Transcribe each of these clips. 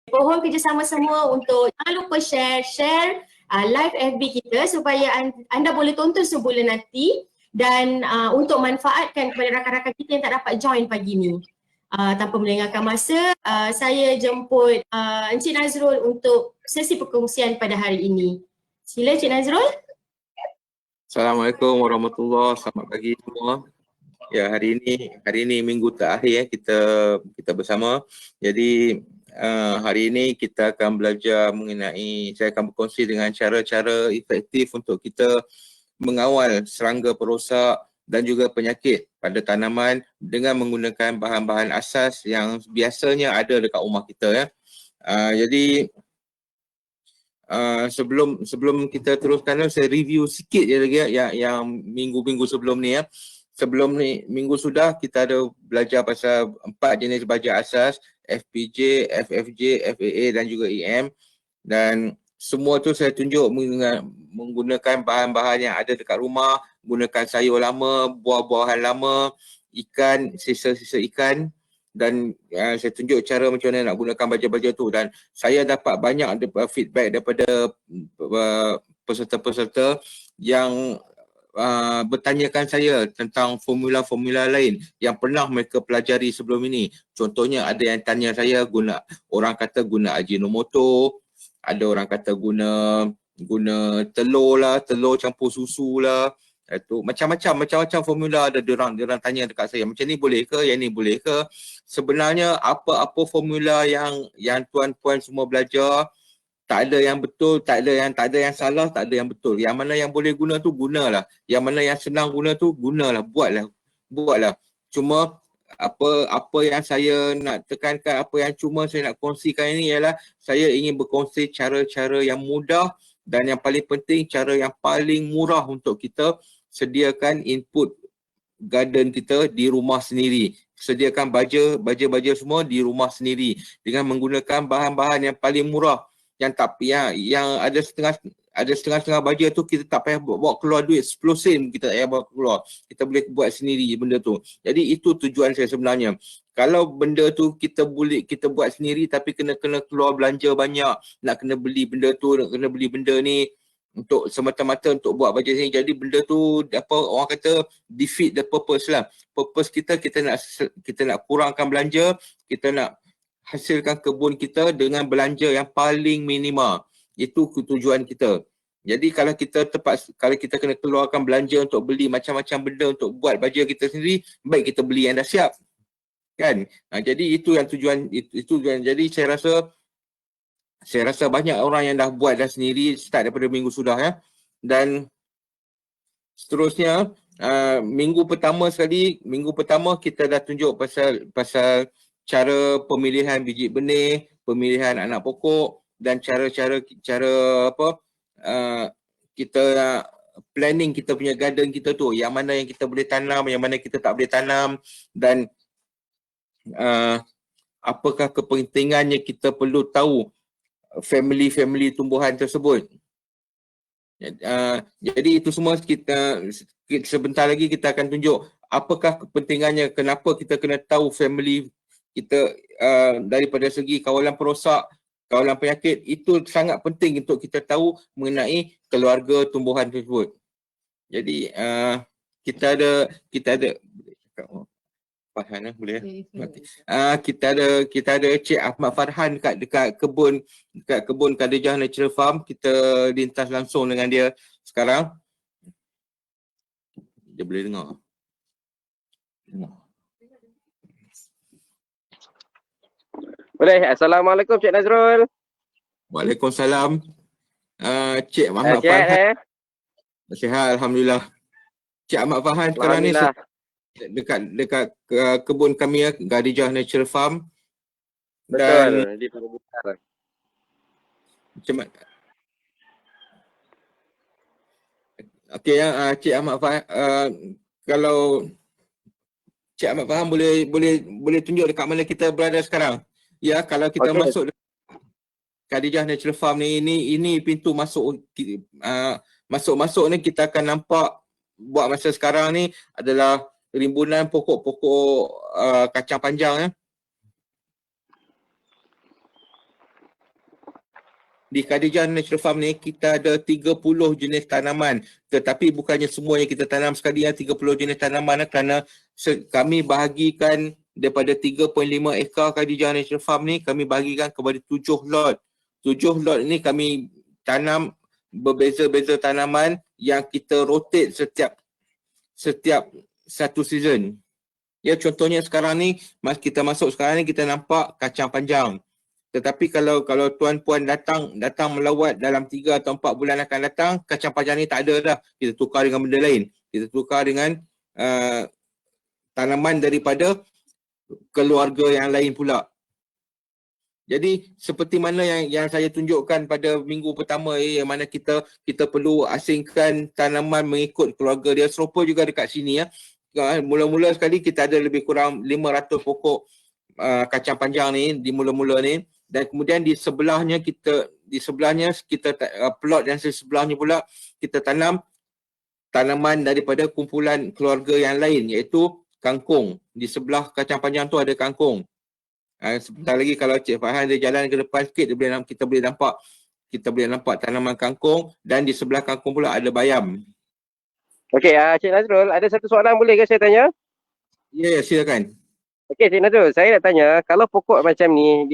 Mohon kerjasama semua untuk jangan lupa share live FB kita supaya anda boleh tonton sebulan nanti dan untuk manfaatkan kepada rakan-rakan kita yang tak dapat join pagi ni. Tanpa melengahkan masa, saya jemput Encik Nazrul untuk sesi perkongsian pada hari ini. Sila Encik Nazrul. Assalamualaikum warahmatullahi wabarakatuh. Selamat pagi semua. Ya, hari ini minggu terakhir kita bersama. Jadi hari ini kita akan belajar mengenai, saya akan berkongsi dengan cara-cara efektif untuk kita mengawal serangga perosak dan juga penyakit pada tanaman dengan menggunakan bahan-bahan asas yang biasanya ada dekat rumah kita ya. Jadi sebelum kita teruskan, saya review sikit je lagi yang minggu-minggu sebelum ni ya. Sebelum ni minggu sudah kita ada belajar pasal 4 jenis baja asas, FPJ, FFJ, FAA dan juga EM, dan semua tu saya tunjuk menggunakan bahan-bahan yang ada dekat rumah, gunakan sayur lama, buah-buahan lama, ikan, sisa-sisa ikan, dan saya tunjuk cara macam mana nak gunakan baja-baja tu, dan saya dapat banyak feedback daripada peserta-peserta yang bertanyakan saya tentang formula-formula lain yang pernah mereka pelajari sebelum ini. Contohnya ada yang tanya saya orang kata guna Ajinomoto, ada orang kata guna telur campur susu lah. Itu macam-macam formula ada diorang tanya dekat saya. Macam ni boleh ke? Yang ni boleh ke? Sebenarnya apa formula yang tuan-puan semua belajar, tak ada yang betul, tak ada yang salah, tak ada yang betul. Yang mana yang boleh guna tu gunalah. Yang mana yang senang guna tu gunalah, buatlah. Cuma apa yang saya nak tekankan, apa yang cuma saya nak kongsikan ini ialah saya ingin berkongsi cara-cara yang mudah dan yang paling penting cara yang paling murah untuk kita sediakan input garden kita di rumah sendiri. Sediakan baja semua di rumah sendiri dengan menggunakan bahan-bahan yang paling murah, yang ada setengah baja tu kita tak payah bawa keluar duit 10 sen, kita tak payah bawa keluar. Kita boleh buat sendiri benda tu. Jadi itu tujuan saya sebenarnya. Kalau benda tu kita buat sendiri tapi kena keluar belanja banyak, nak kena beli benda tu, nak kena beli benda ni untuk semata-mata untuk buat baja sini. Jadi benda tu orang kata defeat the purpose lah. Purpose kita nak kurangkan belanja, kita nak hasilkan kebun kita dengan belanja yang paling minima. Itu tujuan kita. Jadi kalau kita kena keluarkan belanja untuk beli macam-macam benda untuk buat baja kita sendiri, baik kita beli yang dah siap. Kan? Jadi itu yang tujuan. Jadi saya rasa banyak orang yang dah buat dah sendiri start daripada minggu sudah ya. Dan seterusnya minggu pertama kita dah tunjuk pasal cara pemilihan biji benih, pemilihan anak pokok dan cara kita planning kita punya garden kita tu, yang mana yang kita boleh tanam, yang mana kita tak boleh tanam, dan apakah kepentingannya kita perlu tahu family tumbuhan tersebut. Jadi itu semua kita sebentar lagi kita akan tunjuk apakah kepentingannya, kenapa kita kena tahu family kita daripada segi kawalan perosak, kawalan penyakit. Itu sangat penting untuk kita tahu mengenai keluarga tumbuhan tersebut. Jadi kita ada Farhan boleh kita ada Cik Ahmad Farhan dekat kebun Khadijah Natural Farm. Kita lintas langsung dengan dia sekarang. Dia boleh dengar. Boleh. Assalamualaikum Cik Nazrul. Waalaikumsalam. Cik Ahmad Farhan. Sihat alhamdulillah. Cik Ahmad Farhan sekarang ni dekat kebun kami ya, Khadijah Natural Farm. Betul, di Pembukaan. Macam mana? Okey ya, Cik Ahmad Farhan, kalau Cik Ahmad Farhan boleh tunjuk dekat mana kita berada sekarang. Ya, kalau kita masuk Khadijah Natural Farm ni, ini pintu masuk masuk ni kita akan nampak buat masa sekarang ni adalah rimbunan pokok-pokok kacang panjang. Di Khadijah Natural Farm ni kita ada 30 jenis tanaman, tetapi bukannya semuanya kita tanam sekali 30 jenis tanaman kerana kami bahagikan daripada 3.5 ekar Khadijah Natural Farm ni, kami bahagikan kepada 7 lot. 7 lot ini kami tanam berbeza-beza tanaman yang kita rotate setiap satu season. Ya, contohnya sekarang ni, kita masuk sekarang ni kita nampak kacang panjang. Tetapi kalau tuan-puan datang melawat dalam 3 atau 4 bulan akan datang, kacang panjang ni tak ada dah. Kita tukar dengan benda lain. Kita tukar dengan tanaman daripada keluarga yang lain pula. Jadi seperti mana yang saya tunjukkan pada minggu pertama yang mana kita perlu asingkan tanaman mengikut keluarga dia, serupa juga dekat sini ya. Mula-mula sekali kita ada lebih kurang 500 pokok kacang panjang ni di mula-mula ni, dan kemudian di sebelahnya kita plot yang sebelahnya pula kita tanam tanaman daripada kumpulan keluarga yang lain, iaitu kangkung. Di sebelah kacang panjang tu ada kangkung. Sebentar lagi kalau Cik Farhan dia jalan ke depan sikit, kita boleh nampak tanaman kangkung, dan di sebelah kangkung pula ada bayam. Okey, Cik Nazrul, ada satu soalan boleh ke saya tanya? Ya, silakan. Okey, Cik Nazrul, saya nak tanya, kalau pokok macam ni,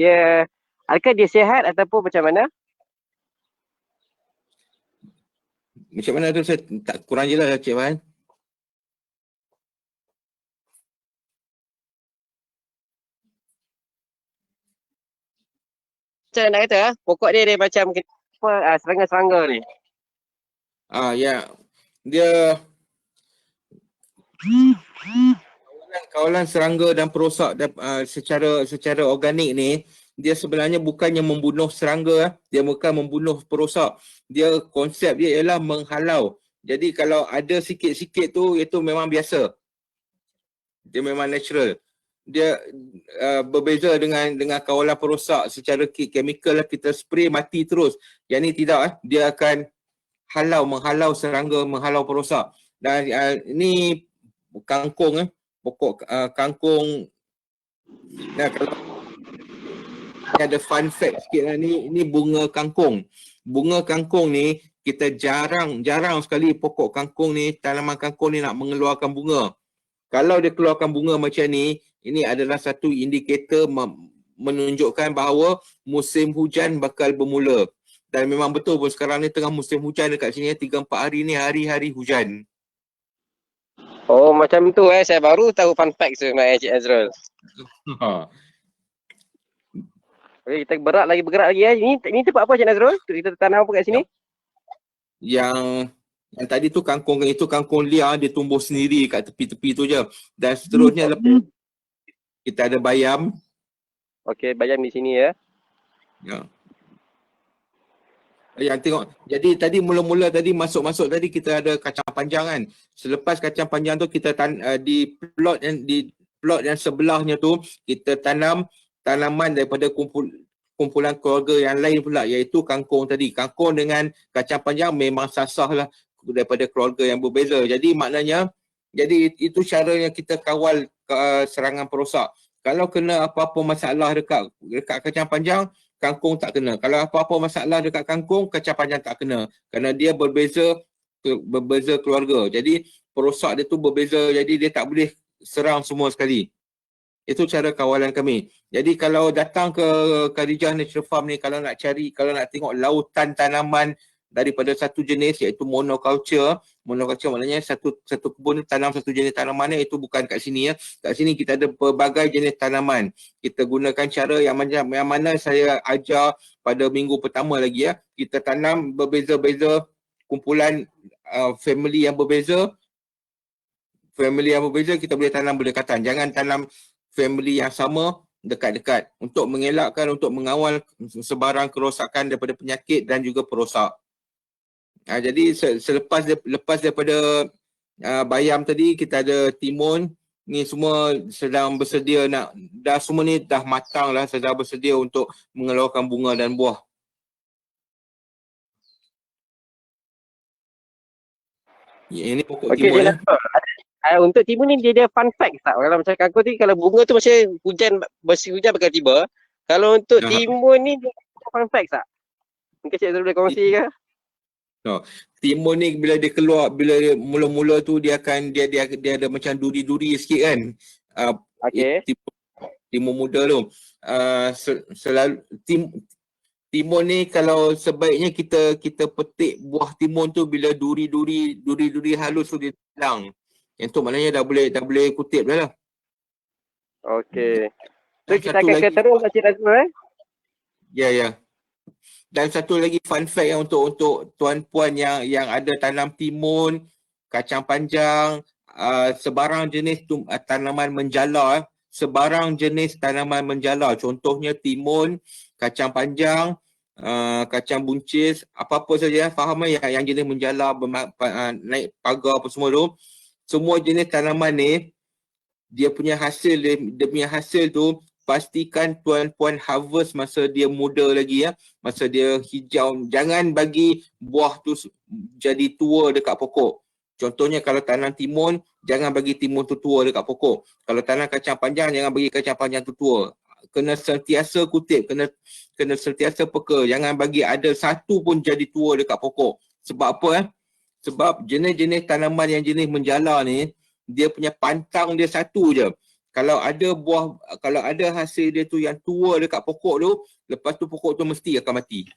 adakah dia sihat ataupun macam mana? Macam mana tu saya tak kurang jelas Cik Farhan. Macam nak kata, pokok dia macam serangga-serangga ni. Ya. Dia kawalan serangga dan perosak secara organik ni, dia sebenarnya bukannya membunuh serangga, dia bukan membunuh perosak. Dia konsep dia ialah menghalau. Jadi kalau ada sikit-sikit tu, itu memang biasa. Dia memang natural. Dia berbeza dengan kawalan perosak secara chemical kita spray mati terus. Yang ni tidak, dia akan menghalau serangga, menghalau perosak. Dan ini kangkung, pokok kangkung. Nah, kalau ada fun fact sikit lah, ni bunga kangkung. Bunga kangkung ni kita jarang sekali pokok kangkung ni, tanaman kangkung ni nak mengeluarkan bunga. Kalau dia keluarkan bunga macam ni, ini adalah satu indikator menunjukkan bahawa musim hujan bakal bermula. Dan memang betul pun sekarang ni tengah musim hujan dekat sini, 3-4 hari ni hari-hari hujan. Oh, macam tu saya baru tahu fun fact sebenarnya Cik Nazrul. Okey, kita bergerak lagi Ini tempat apa Cik Nazrul? Kita tanam apa kat sini? Yang tadi tu kangkung itu kangkung liar, dia tumbuh sendiri kat tepi-tepi tu je. Dan seterusnya lepas kita ada bayam. Okey, bayam di sini ya. Ya. Yang tengok. Jadi tadi mula-mula tadi masuk tadi kita ada kacang panjang kan. Selepas kacang panjang tu kita di plot yang sebelahnya tu kita tanam tanaman daripada kumpulan keluarga yang lain pula, iaitu kangkung tadi. Kangkung dengan kacang panjang memang sasah lah daripada keluarga yang berbeza. Jadi maknanya, itu cara yang kita kawal serangan perosak. Kalau kena apa-apa masalah dekat kacang panjang, kangkung tak kena. Kalau apa-apa masalah dekat kangkung, kacang panjang tak kena. Kerana dia berbeza keluarga. Jadi perosak dia tu berbeza, jadi dia tak boleh serang semua sekali. Itu cara kawalan kami. Jadi kalau datang ke Khadijah Natural Farm ni, kalau nak tengok lautan tanaman daripada satu jenis, iaitu monoculture. Monoculture maknanya satu kebun tanam satu jenis tanaman ni, itu bukan kat sini ya. Kat sini kita ada pelbagai jenis tanaman. Kita gunakan cara yang mana saya ajar pada minggu pertama lagi ya. Kita tanam berbeza-beza kumpulan family yang berbeza. Family yang berbeza kita boleh tanam berdekatan. Jangan tanam family yang sama dekat-dekat untuk mengelakkan, untuk mengawal sebarang kerosakan daripada penyakit dan juga perosak. Jadi lepas daripada bayam tadi, kita ada timun. Ni semua sedang bersedia semua ni dah matang lah, sedang bersedia untuk mengeluarkan bunga dan buah. Ini pokok Okey, timun Cik ya. Nazrul. Untuk timun ni dia ada fun fact tak? Kalau macam kangkung ni kalau bunga tu macam hujan bersih hujan bakal tiba. Kalau untuk Aha. timun ni dia ada fun fact tak? Mungkin Cik Nazrul boleh kongsi ke? No. Timun ni bila dia keluar, bila dia mula-mula tu dia akan dia ada macam duri-duri sikit kan. Okey. Timun muda tu. Selalu timun ni kalau sebaiknya kita petik buah timun tu bila duri-duri halus tu dia hilang. Yang tu maknanya dah boleh kutip dah lah. Okey. So Dan kita satu akan ke lagi, terus Cik Nazrul ya. Dan satu lagi fun fact yang untuk tuan-puan yang ada tanam timun, kacang panjang, sebarang jenis tanaman menjala, sebarang jenis tanaman menjala, contohnya timun, kacang panjang, kacang buncis, apa-apa saja, faham yang jenis menjala, naik pagar apa semua tu, semua jenis tanaman ni dia punya hasil tu pastikan tuan-puan harvest masa dia muda lagi ya, masa dia hijau. Jangan bagi buah tu jadi tua dekat pokok. Contohnya kalau tanam timun, jangan bagi timun tu tua dekat pokok. Kalau tanam kacang panjang, jangan bagi kacang panjang tu tua. Kena sentiasa kutip, kena sentiasa peka. Jangan bagi ada satu pun jadi tua dekat pokok. Sebab apa? Sebab jenis-jenis tanaman yang jenis menjala ni, dia punya pantang dia satu je. Kalau ada hasil dia tu yang tua dekat pokok tu, lepas tu pokok tu mesti akan mati.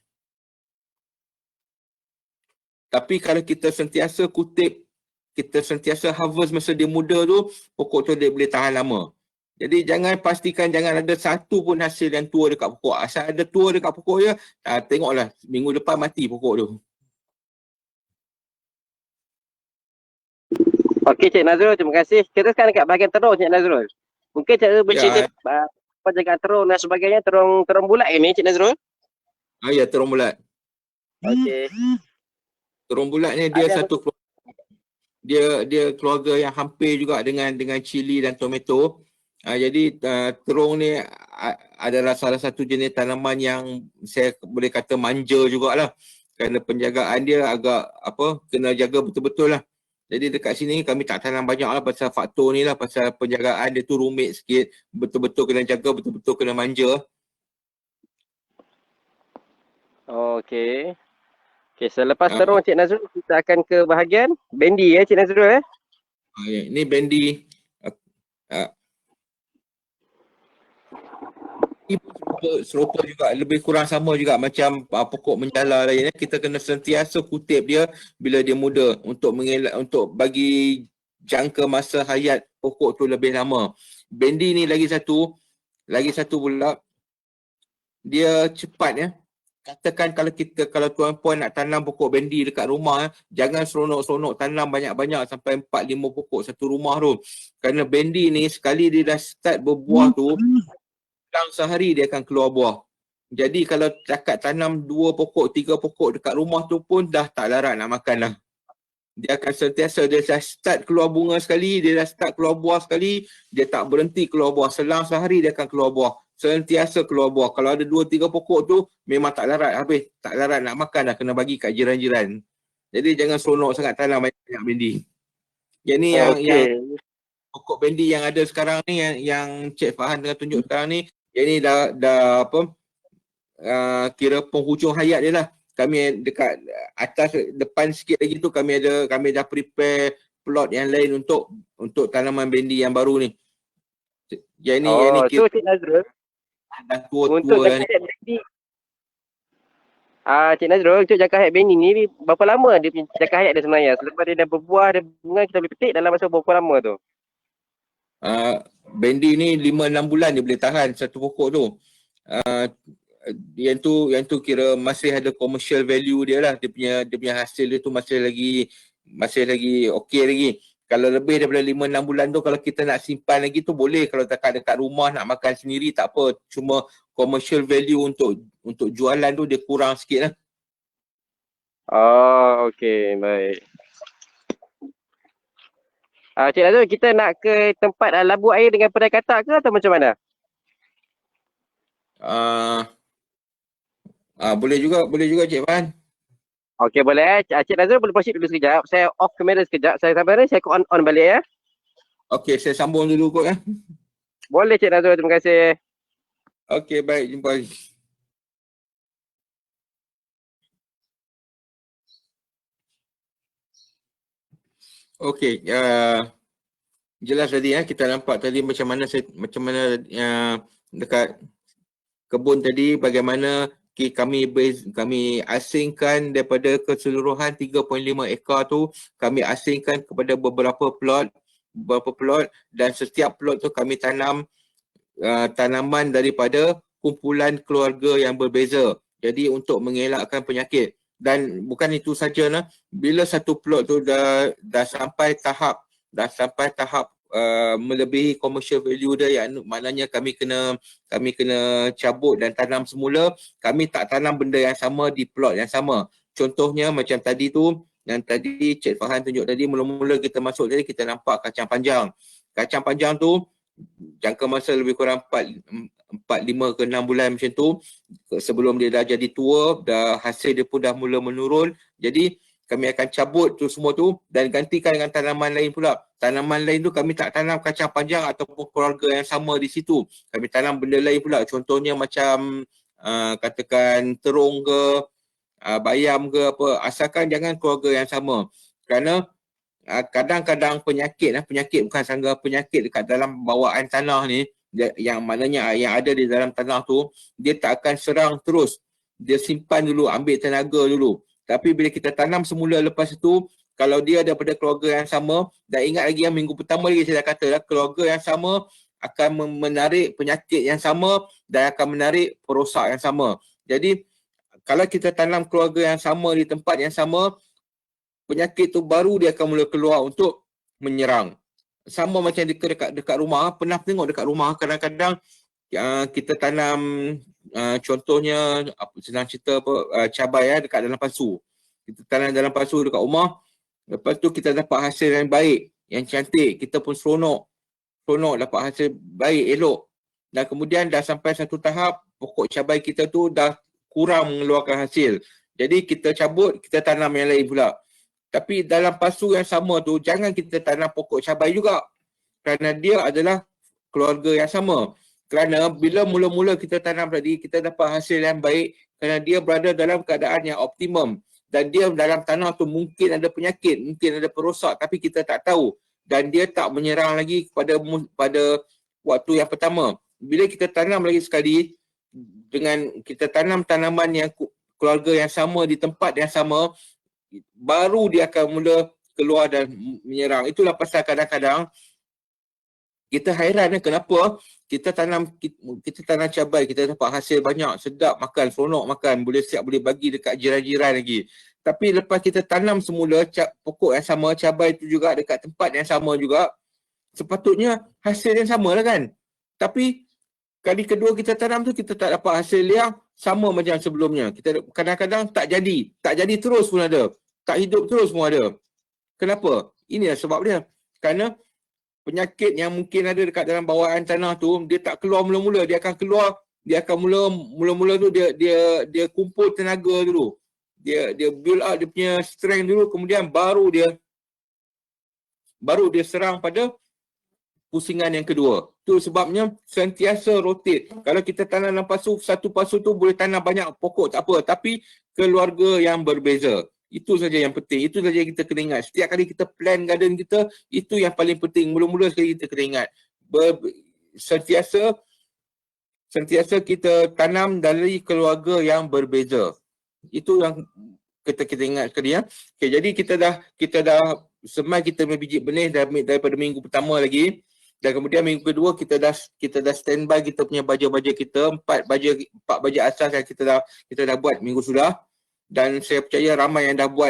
Tapi kalau kita sentiasa kutip, kita sentiasa harvest masa dia muda tu, pokok tu dia boleh tahan lama. Jadi pastikan jangan ada satu pun hasil yang tua dekat pokok. Asal ada tua dekat pokok je, tengoklah minggu depan mati pokok tu. Okey Cik Nazrul, terima kasih. Kita sekarang dekat bahagian terus Cik Nazrul. Mungkin cara bercerita penjagaan terung dan sebagainya, terung bulat ini Cik Nazrul. Ya, terung bulat. Okey. Terung bulat ni dia satu dia keluarga yang hampir juga dengan cili dan tomato. Jadi terung ni adalah salah satu jenis tanaman yang saya boleh kata manja jugalah. Kerana penjagaan dia agak kena jaga betul-betul lah. Jadi dekat sini kami tak tanam banyak lah pasal faktor ni lah, pasal penjagaan dia tu rumit sikit. Betul-betul kena jaga, betul-betul kena manja. Okey. Okey, selepas terung Cik Nazrul, kita akan ke bahagian bendi ya Cik Nazrul Ini bendi. Serupa juga, lebih kurang sama juga macam pokok menjala lain. Kita kena sentiasa kutip dia bila dia muda untuk bagi jangka masa hayat pokok tu lebih lama. Bendi ni lagi satu pula, dia cepat ya. Katakan kalau tuan-puan nak tanam pokok bendi dekat rumah, jangan seronok-seronok tanam banyak-banyak sampai 4-5 pokok satu rumah tu. Kerana bendi ni sekali dia dah start berbuah tu, dalam sehari dia akan keluar buah. Jadi kalau cakap tanam 2 pokok, 3 pokok dekat rumah tu pun dah tak larat nak makan lah. Dia akan sentiasa, dia dah start keluar bunga sekali, dia dah start keluar buah sekali, dia tak berhenti keluar buah. Selang sehari dia akan keluar buah. Sentiasa keluar buah. Kalau ada 2-3 pokok tu, memang tak larat habis. Tak larat nak makan dah, kena bagi kat jiran-jiran. Jadi jangan seronok sangat tanam banyak-banyak bendi. Yang pokok bendi yang ada sekarang ni, yang Cik Fahan tengah tunjuk sekarang ni, yang ni dah kira penghujung hayat dia lah. Kami dekat atas depan sikit lagi tu kami dah prepare plot yang lain untuk tanaman bendi yang baru ni. Yang ni kira Cik Nazrul, dah tua-tua untuk dah ni. Cik Nazrul, untuk jangka hayat bendi ni berapa lama dia jangka hayat dia sebenarnya? Selepas dia dah berbuah, dia bunga, kita boleh petik dalam masa berapa lama tu? Bendi ni 5-6 bulan dia boleh tahan satu pokok tu. Yang tu kira masih ada commercial value dia lah. Dia punya hasil dia tu masih lagi okey lagi. Kalau lebih daripada 5-6 bulan tu, kalau kita nak simpan lagi tu boleh. Kalau dekat rumah nak makan sendiri tak apa. Cuma commercial value untuk jualan tu dia kurang sikit lah. Okey, baik. Cik Nazrul, kita nak ke tempat labu air dengan pedai katak ke atau macam mana? Boleh juga Cik Fan. Okey, boleh. Cik Nazrul boleh proceed dulu sekejap. Saya off kamera sekejap. Saya sabar saya on balik ya. Okey, saya sambung dulu kot ya. Boleh Cik Nazrul, terima kasih. Okey, baik, jumpa lagi. Okey, jelas tadi kita nampak tadi macam mana dekat kebun tadi bagaimana kami asingkan daripada keseluruhan 3.5 ekar tu, kami asingkan kepada beberapa plot dan setiap plot tu kami tanam tanaman daripada kumpulan keluarga yang berbeza. Jadi untuk mengelakkan penyakit. Dan bukan itu saja nah, bila satu plot tu dah sampai tahap melebihi commercial value dia, yang maknanya kami kena cabut dan tanam semula. Kami tak tanam benda yang sama di plot yang sama. Contohnya macam tadi tu, yang tadi Cik Fahan tunjuk tadi, mula-mula kita masuk tadi kita nampak kacang panjang. Kacang panjang tu jangka masa lebih kurang 4, 5 ke 6 bulan macam tu, sebelum dia dah jadi tua, dah hasil dia pun dah mula menurun. Jadi kami akan cabut tu semua tu dan gantikan dengan tanaman lain pula. Tanaman lain tu kami tak tanam kacang panjang ataupun keluarga yang sama di situ. Kami tanam benda lain pula. Contohnya macam katakan terung ke, bayam ke apa, asalkan jangan keluarga yang sama. Kerana kadang-kadang penyakit bukan sangga penyakit dekat dalam bawaan tanah ni, yang maknanya yang ada di dalam tanah tu, dia tak akan serang terus. Dia simpan dulu, ambil tenaga dulu. Tapi bila kita tanam semula lepas itu, kalau dia daripada keluarga yang sama, dan ingat lagi yang minggu pertama lagi saya dah kata, keluarga yang sama akan menarik penyakit yang sama dan akan menarik perosak yang sama. Jadi kalau kita tanam keluarga yang sama di tempat yang sama, penyakit tu baru dia akan mula keluar untuk menyerang. Sama macam dekat rumah, pernah tengok dekat rumah kadang-kadang kita tanam contohnya senang cerita cabai dekat dalam pasu. Kita tanam dalam pasu dekat rumah, lepas tu kita dapat hasil yang baik, yang cantik, kita pun seronok dapat hasil baik, elok. Dan kemudian dah sampai satu tahap pokok cabai kita tu dah kurang mengeluarkan hasil. Jadi kita cabut, kita tanam yang lain pula. Tapi dalam pasu yang sama tu, jangan kita tanam pokok cabai juga. Kerana dia adalah keluarga yang sama. Kerana bila mula-mula kita tanam tadi, kita dapat hasil yang baik kerana dia berada dalam keadaan yang optimum. Dan dia dalam tanah tu mungkin ada penyakit, mungkin ada perosak, tapi kita tak tahu. Dan dia tak menyerang lagi pada waktu yang pertama. Bila kita tanam lagi sekali, dengan kita tanam tanaman yang keluarga yang sama di tempat yang sama, baru dia akan mula keluar dan menyerang. Itulah pasal kadang-kadang kita hairan kenapa kita tanam cabai, kita dapat hasil banyak, sedap makan, seronok makan, boleh bagi dekat jiran-jiran lagi. Tapi lepas kita tanam semula pokok yang sama, cabai tu juga dekat tempat yang sama juga, sepatutnya hasil yang sama lah kan. Tapi kali kedua kita tanam tu kita tak dapat hasil yang sama macam sebelumnya. Kita kadang-kadang tak jadi terus pun ada. Tak hidup terus pun ada. Kenapa? Inilah sebab dia. Kerana penyakit yang mungkin ada dekat dalam bawaan tanah tu, dia tak keluar mula-mula, dia akan keluar, dia akan mula-mula tu dia kumpul tenaga dulu. Dia build up dia punya strength dulu, kemudian baru dia serang pada pusingan yang kedua. Itu sebabnya sentiasa rotate. Kalau kita tanam dalam satu pasu tu boleh tanam banyak pokok, tak apa. Tapi keluarga yang berbeza. Itu saja yang penting. Itu saja yang kita kena ingat. Setiap kali kita plan garden kita, itu yang paling penting. Mula-mula sekali kita kena ingat. Sentiasa kita tanam dari keluarga yang berbeza. Itu yang kita ingat sekali ya. Okay, jadi kita dah semai kita biji benih daripada minggu pertama lagi. Dan kemudian minggu kedua kita dah standby kita punya baja-baja kita, 4 baja asas yang kita dah buat minggu sudah. Dan saya percaya ramai yang dah buat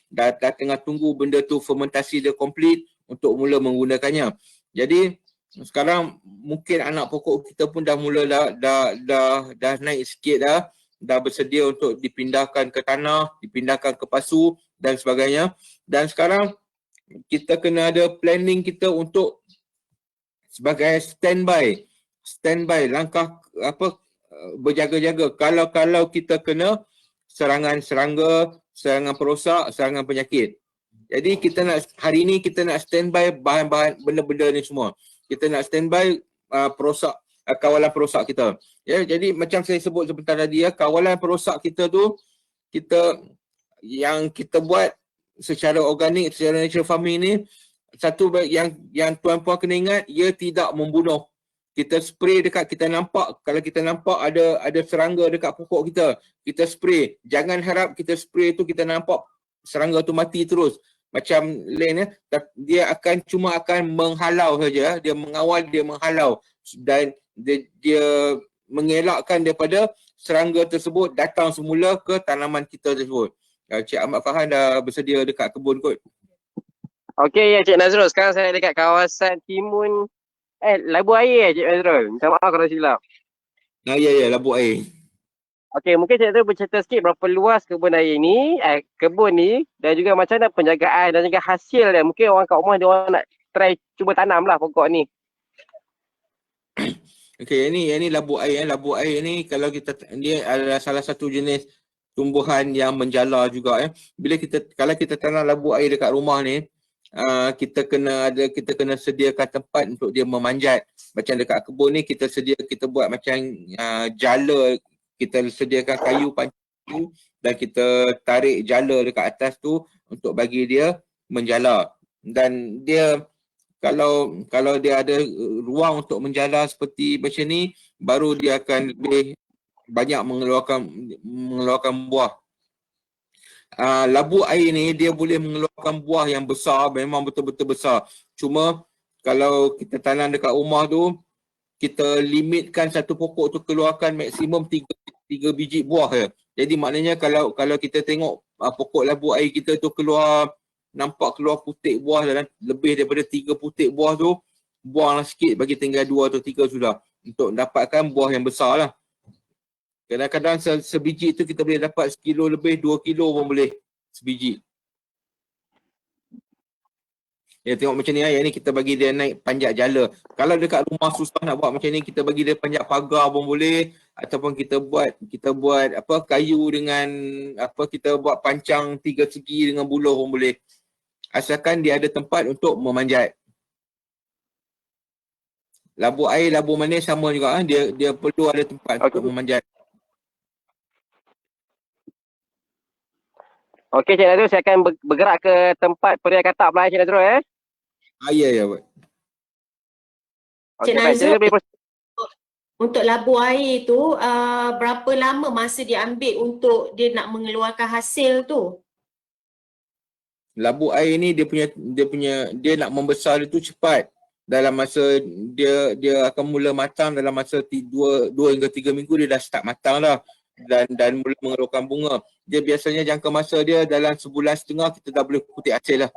dah tengah tunggu benda tu fermentasi dia complete untuk mula menggunakannya. Jadi sekarang mungkin anak pokok kita pun dah mula dah naik sikit dah bersedia untuk dipindahkan ke tanah, dipindahkan ke pasu dan sebagainya. Dan sekarang kita kena ada planning kita untuk sebagai standby langkah berjaga-jaga kalau kita kena serangan serangga, serangan perosak, serangan penyakit. Jadi kita nak hari ni kita nak standby bahan-bahan benda-benda ni semua. Kita nak standby perosak, kawalan perosak kita. Ya, jadi macam saya sebut sebentar tadi ya, kawalan perosak kita tu yang kita buat secara organik, secara natural farming ni, satu yang tuan-puan kena ingat, ia tidak membunuh. Kita spray dekat, kita nampak, kalau kita nampak ada serangga dekat pokok kita spray. Jangan harap kita spray tu kita nampak serangga tu mati terus. Macam lain dia cuma akan menghalau saja, dia mengawal, dia menghalau dan dia mengelakkan daripada serangga tersebut datang semula ke tanaman kita tersebut. Cik Ahmad Farhan dah bersedia dekat kebun kot. Okey ya Cik Nazrul, sekarang saya dekat kawasan Timun Labu Air Cik Nazrul. Minta maaf kalau silap. Ya, Labu Air. Okey, mungkin Cik Nazrul bercerita sikit berapa luas kebun air ni, kebun ni dan juga macam mana penjagaan dan juga hasil dia. Mungkin orang kat rumah dia orang nak try cuba tanam lah pokok ni. Okey, ini labu air. Labu air ni kalau dia adalah salah satu jenis tumbuhan yang menjala juga kalau kita tanam labu air dekat rumah ni, kita kena sediakan tempat untuk dia memanjat. Macam dekat kebun ni kita buat macam jala, kita sediakan kayu pancing dan kita tarik jala dekat atas tu untuk bagi dia menjala. Dan dia kalau dia ada ruang untuk menjala seperti macam ni, baru dia akan lebih banyak mengeluarkan buah. Labu air ni dia boleh mengeluarkan buah yang besar, memang betul-betul besar. Cuma kalau kita tanam dekat rumah tu, kita limitkan satu pokok tu keluarkan maksimum 3 biji buah je. Jadi maknanya kalau kita tengok pokok labu air kita tu nampak keluar putik buah dan lebih daripada 3 putik buah tu, buanglah sikit, bagi tinggal 2 atau 3 sudah untuk dapatkan buah yang besar lah. Kadang-kadang sebiji tu kita boleh dapat 1 kilo lebih, 2 kilo pun boleh sebiji. Ya, tengok macam ni yang ni kita bagi dia naik panjat jala. Kalau dekat rumah susah nak buat macam ni, kita bagi dia panjat pagar pun boleh, ataupun kita buat kayu dengan kita buat pancang 3 segi dengan buluh pun boleh. Asalkan dia ada tempat untuk memanjat. Labu air, labu manis sama juga dia perlu ada tempat untuk memanjat. Okey Cik Nazrul, saya akan bergerak ke tempat Peria Katak pula Cik Nazrul Ya buat. Cik Nazrul, untuk labu air tu berapa lama masa dia ambil untuk dia nak mengeluarkan hasil tu? Labu air ni dia nak membesar dia tu cepat. Dalam masa dia akan mula matang dalam masa 2 hingga 3 minggu dia dah start matang dah dan mula mengeluarkan bunga. Dia biasanya jangka masa dia dalam sebulan setengah kita dah boleh petik hasil lah.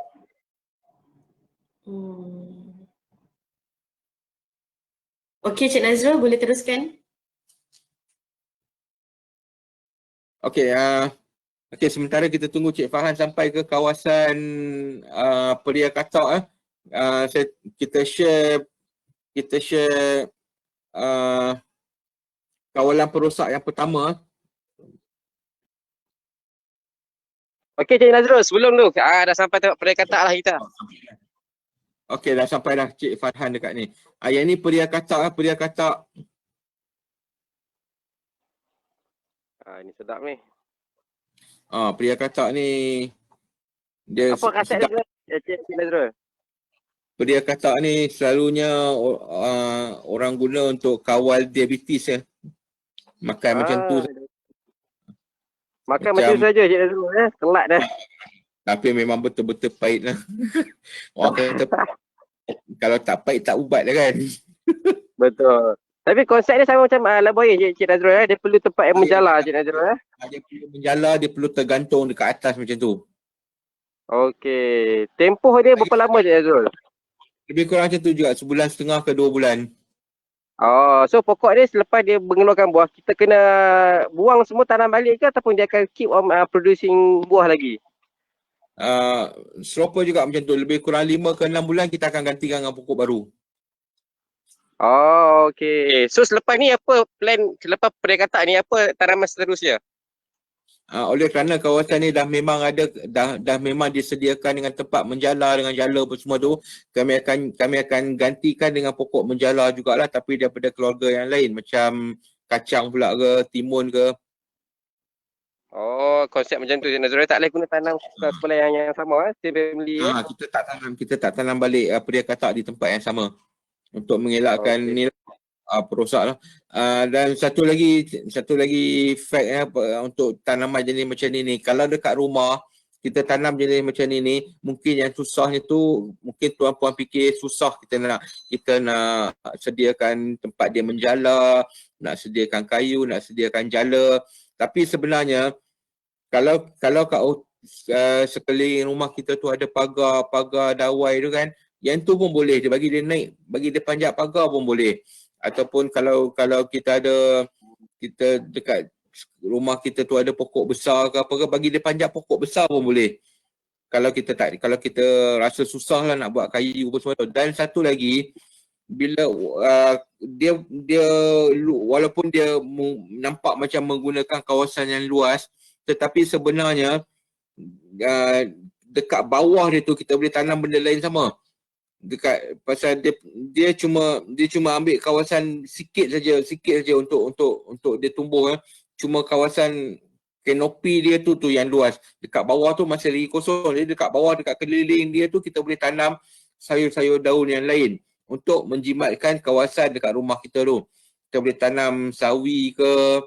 Okey Cik Nazrul, boleh teruskan? Okey, sementara kita tunggu Cik Farhan sampai ke kawasan Peria Katak kita share kawalan perosak yang pertama. Okey Cik Nazrul, sebelum tu dah sampai tempat Peria Katak lah kita. Okey, dah sampai dah Cik Farhan dekat ni. Yang ni Peria Katak. Peria Katak. Ini sedap ni. Peria Katak ni dia apa khasiat dia Cik Nazrul? Peria Katak ni selalunya orang guna untuk kawal diabetes Makan macam tu. Makan macam tu saja Cik Nazrul kelak dah. Tapi memang betul-betul pahit lah. Orang kata kalau tak pahit tak ubat lah kan. Betul. Tapi konsep dia sama macam labu air Cik Nazrul dia perlu tempat yang menjala Cik Nazrul Dia perlu menjala, dia perlu tergantung dekat atas macam tu. Okey. Tempoh dia berapa lama Cik Nazrul? Lebih kurang macam tu juga, 1.5 ke 2 bulan. So pokok dia selepas dia mengeluarkan buah, kita kena buang semua tanam balik ke ataupun dia akan keep on producing buah lagi? Serupa juga macam tu, lebih kurang 5 ke 6 bulan kita akan gantikan dengan pokok baru. Okey. So selepas ni apa plan, selepas Peria Katak ni apa tanaman seterusnya? oleh kerana kawasan ni dah memang ada dah memang disediakan dengan tempat menjala dengan jala apa semua tu, kami akan gantikan dengan pokok menjala jugalah, tapi daripada keluarga yang lain macam kacang pula ke, timun ke. Oh, konsep macam tu Cik Nazrul. Tak boleh guna tanam sekolah yang sama, same family Kita tak tanam balik apa dia kata di tempat yang sama untuk mengelakkan Okey. ni perosak lah. Dan satu lagi fact untuk tanaman jenis macam ni, kalau dekat rumah kita tanam jenis macam ni, mungkin yang susahnya tu, mungkin tuan-puan fikir susah kita nak sediakan tempat dia menjala, nak sediakan kayu, nak sediakan jala. Tapi sebenarnya kalau kat sekeliling rumah kita tu ada pagar dawai tu kan, yang tu pun boleh, dia bagi dia naik, bagi dia panjat pagar pun boleh. Ataupun kalau kita dekat rumah kita tu ada pokok besar ke apa ke, bagi dia panjat pokok besar pun boleh. Kalau kita rasa susah lah nak buat kayu apa semua tu. Dan satu lagi, bila dia walaupun dia nampak macam menggunakan kawasan yang luas, tetapi sebenarnya dekat bawah dia tu kita boleh tanam benda lain sama. Dekat pasal dia cuma ambil kawasan sikit saja untuk dia tumbuh. Cuma kawasan kanopi dia tu yang luas. Dekat bawah tu masih lagi kosong. Jadi dekat bawah, dekat keliling dia tu kita boleh tanam sayur-sayur daun yang lain untuk menjimatkan kawasan dekat rumah kita tu. Kita boleh tanam sawi ke,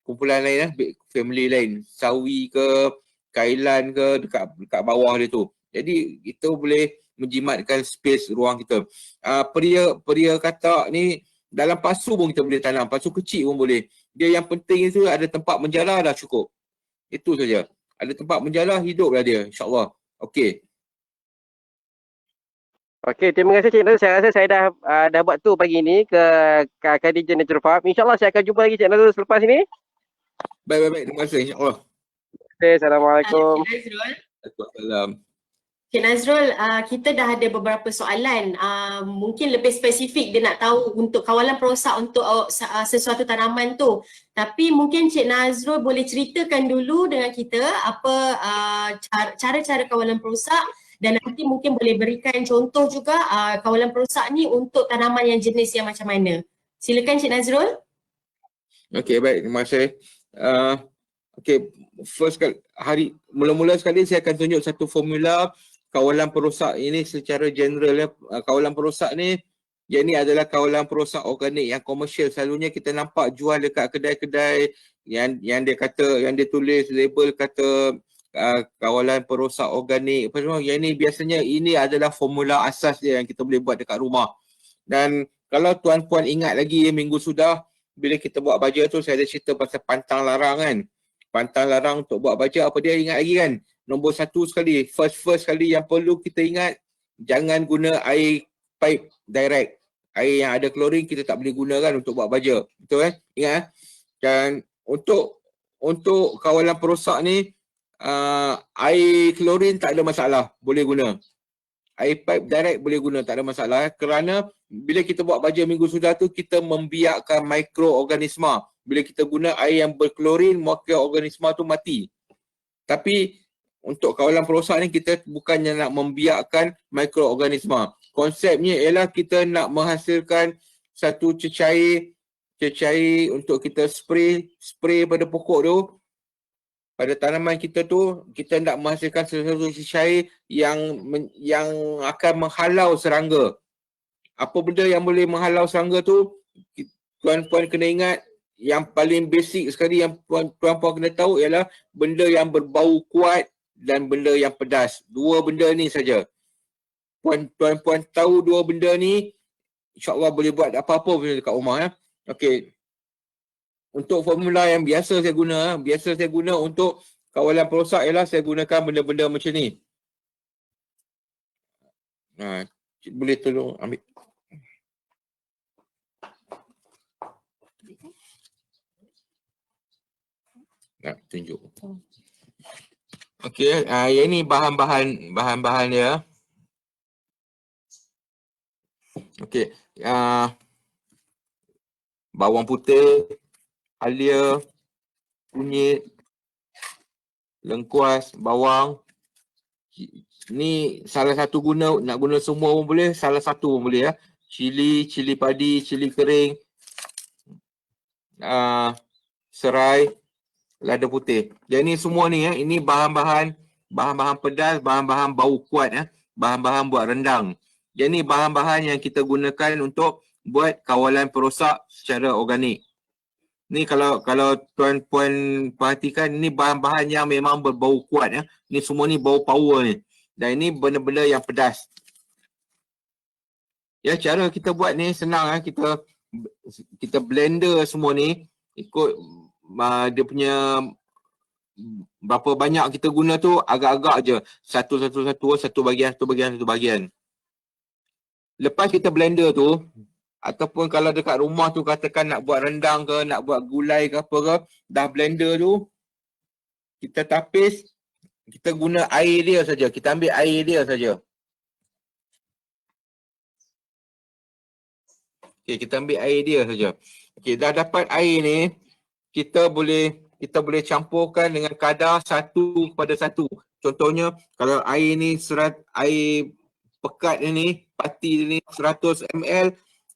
kumpulan lain family lain, sawi ke, kailan ke dekat bawah dia tu. Jadi kita boleh menjimatkan space ruang kita. Peria katak ni dalam pasu pun kita boleh tanam, pasu kecil pun boleh. Dia yang penting itu ada tempat menjala dah cukup. Itu saja. Ada tempat menjala, hiduplah dia, insya-Allah. Okey. Okey, terima kasih Cik Nazrul. Saya rasa saya dah buat tu pagi ni ke Khadijah Natural Farm. InsyaAllah saya akan jumpa lagi Cik Nazrul selepas ini. Baik. Terima kasih, insya-Allah. Okay, Assalamualaikum. Cik Nazrul. Waalaikumsalam. Cik Nazrul, kita dah ada beberapa soalan. Mungkin lebih spesifik dia nak tahu untuk kawalan perosak untuk sesuatu tanaman tu. Tapi mungkin Cik Nazrul boleh ceritakan dulu dengan kita apa cara-cara kawalan perosak, dan nanti mungkin boleh berikan contoh juga kawalan perosak ni untuk tanaman yang jenis yang macam mana. Silakan Cik Nazrul. Okey, baik. Terima kasih. Okey, mula-mula sekali saya akan tunjuk satu formula kawalan perosak ini secara general ya. Kawalan perosak ni, yang ni adalah kawalan perosak organik yang komersial. Selalunya kita nampak jual dekat kedai-kedai yang dia tulis label kata kawalan perosak organik apa semua. Yang ni biasanya ini adalah formula asas dia yang kita boleh buat dekat rumah. Dan kalau tuan-puan ingat lagi minggu sudah, bila kita buat baja tu saya ada cerita pasal pantang larang kan. Pantang larang untuk buat baja, apa dia ingat lagi kan? Nombor satu sekali, first sekali yang perlu kita ingat, jangan guna air pipe direct. Air yang ada klorin kita tak boleh guna kan untuk buat baja. Betul kan? Ingat. Dan untuk kawalan perosak ni, air klorin tak ada masalah, boleh guna. Air pipe direct boleh guna, tak ada masalah. Kerana bila kita buat baja minggu sudah tu, kita membiakkan mikroorganisma. Bila kita guna air yang berklorin, mikroorganisma tu mati. Tapi untuk kawalan perosak ni, kita bukannya nak membiakkan mikroorganisma. Konsepnya ialah kita nak menghasilkan satu cecair untuk kita spray pada pokok tu, pada tanaman kita tu. Kita nak menghasilkan sesuatu cecair yang akan menghalau serangga. Apa benda yang boleh menghalau serangga tu, tuan-puan kena ingat, yang paling basic sekali yang tuan-puan kena tahu ialah benda yang berbau kuat dan benda yang pedas. Dua benda ni saja. Tuan-puan tahu dua benda ni, insya-Allah boleh buat apa-apa benda dekat rumah ya. Okey. Untuk formula yang biasa saya guna untuk kawalan perosak ialah saya gunakan benda-benda macam ni. Boleh tolong ambil. Nak tunjuk. Okey, yang ni bahan-bahan dia. Okey, bawang putih, halia, kunyit, lengkuas, bawang. Ni salah satu guna, nak guna semua pun boleh, salah satu pun boleh ya. Cili, cili padi, cili kering, serai, lada putih. Jadi ni semua ni ya, ini bahan-bahan pedas, bahan-bahan bau kuat ya, bahan-bahan buat rendang. Jadi ni bahan-bahan yang kita gunakan untuk buat kawalan perosak secara organik. Ni kalau tuan-puan perhatikan, ni bahan-bahan yang memang berbau kuat ya. Ni semua ni bau power ni. Dan ini benda-benda yang pedas. Ya, cara kita buat ni senang ya. Kita blender semua ni ikut dia punya berapa banyak kita guna tu, agak-agak je. Satu bagian. Lepas kita blender tu, ataupun kalau dekat rumah tu katakan nak buat rendang ke, nak buat gulai ke apa ke, dah blender tu, kita tapis, kita guna air dia saja. Kita ambil air dia saja. Okey, kita ambil air dia saja. Okey, dah dapat air ni, kita boleh campurkan dengan kadar 1:1. Contohnya, kalau air ni air pekat ni, pati ni 100 ml,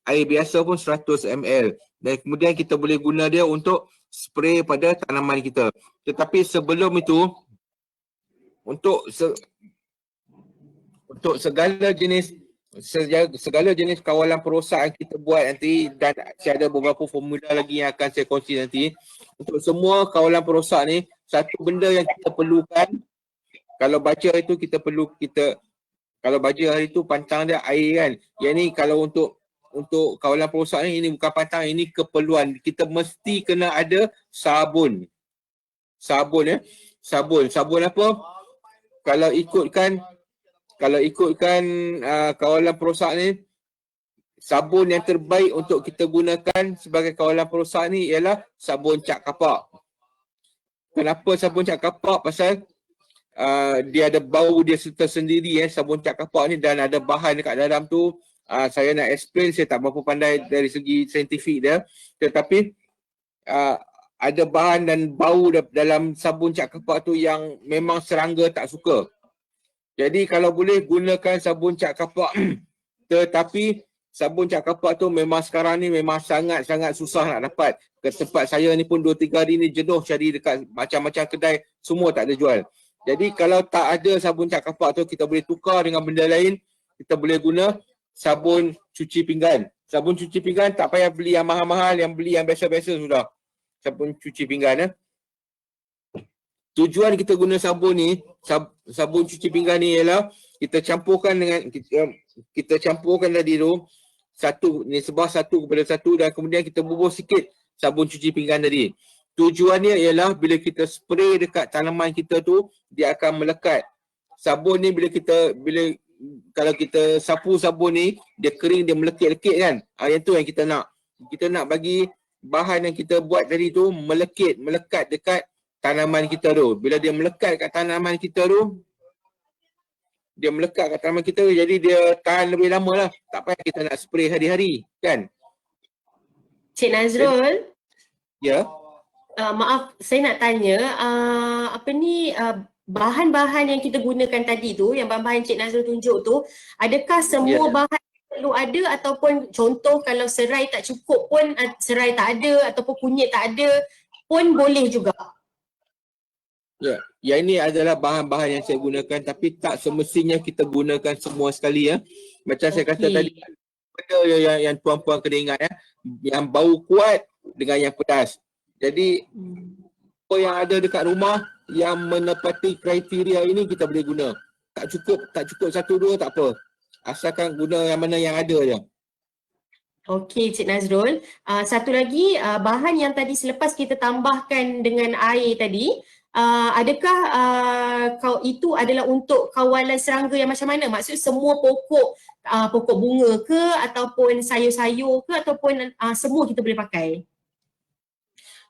air biasa pun 100 ml. Dan kemudian kita boleh guna dia untuk spray pada tanaman kita. Tetapi sebelum itu, untuk segala jenis kawalan perosak yang kita buat nanti, dan saya ada beberapa formula lagi yang akan saya kongsi nanti. Untuk semua kawalan perosak ni, satu benda yang kita perlukan, kalau baca itu kalau baca hari tu pantang dia air kan. Yang ni kalau untuk kawalan perosak ni, ini bukan pantang, ini keperluan. Kita mesti kena ada sabun. Sabun ya. Sabun apa? Kalau ikutkan kawalan perosak ni, sabun yang terbaik untuk kita gunakan sebagai kawalan perosak ni ialah sabun cat kapak. Kenapa sabun cat kapak? Pasal dia ada bau dia tersendiri sabun cat kapak ni, dan ada bahan dekat dalam tu. Saya nak explain, saya tak berapa pandai dari segi saintifik dia, tetapi ada bahan dan bau dalam sabun cat kapak tu yang memang serangga tak suka. Jadi kalau boleh gunakan sabun cat kapak tetapi sabun cat kapak tu memang sekarang ni memang sangat-sangat susah nak dapat. Ke tempat saya ni pun 2-3 hari ni jenuh cari dekat macam-macam kedai, semua tak ada jual. Jadi kalau tak ada sabun cat kapak tu, kita boleh tukar dengan benda lain. Kita boleh guna sabun cuci pinggan. Sabun cuci pinggan tak payah beli yang mahal-mahal, yang beli yang biasa-biasa sudah. Sabun cuci pinggan ya. Tujuan kita guna sabun ni, sabun cuci pinggan ni ialah kita campurkan tadi tu, sebah 1:1, dan kemudian kita bubuh sikit sabun cuci pinggan tadi. Tujuannya ialah bila kita spray dekat tanaman kita tu, dia akan melekat. Sabun ni kalau kita sapu sabun ni, dia kering, dia melekit-lekit kan. Yang tu yang kita nak. Kita nak bagi bahan yang kita buat tadi tu melekat dekat tanaman kita tu. Bila dia melekat kat tanaman kita tu, jadi dia tahan lebih lama lah. Tak payah kita nak spray hari-hari kan. Cik Nazrul. Ya. Maaf, saya nak tanya, bahan-bahan yang kita gunakan tadi tu, yang bahan-bahan Cik Nazrul tunjuk tu, adakah semua bahan perlu ada, ataupun contoh kalau serai tak cukup pun, serai tak ada ataupun kunyit tak ada pun boleh juga? Ya, yang ini adalah bahan-bahan yang saya gunakan, tapi tak semestinya kita gunakan semua sekali ya. Macam saya kata tadi, benda yang tuan-puan kena ingat ya, yang bau kuat dengan yang pedas. Jadi apa yang ada dekat rumah yang menepati kriteria ini kita boleh guna. Tak cukup 1-2 tak apa. Asalkan guna yang mana yang ada je. Okey Cik Nazrul. Satu lagi, bahan yang tadi selepas kita tambahkan dengan air tadi, adakah itu adalah untuk kawalan serangga yang macam mana? Maksud semua pokok bunga ke, ataupun sayur-sayur ke, ataupun semua kita boleh pakai?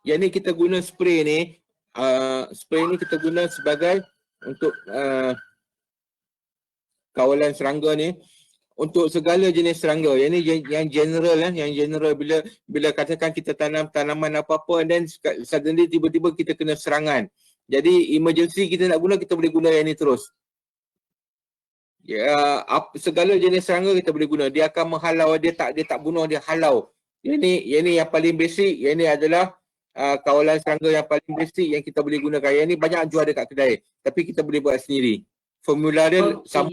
Yang ni kita guna spray ni. Spray ni kita guna sebagai untuk kawalan serangga ni. Untuk segala jenis serangga. Yang ni yang general yang general bila katakan kita tanam tanaman apa-apa, dan suddenly tiba-tiba kita kena serangan. Jadi emergency kita nak guna, kita boleh guna yang ni terus. Ya, segala jenis serangga kita boleh guna. Dia akan menghalau, dia tak bunuh, dia halau. Yang ni yang paling basic, yang ni adalah kawalan serangga yang paling basic yang kita boleh gunakan. Yang ni banyak jual dekat kedai, tapi kita boleh buat sendiri. Formula dia sama.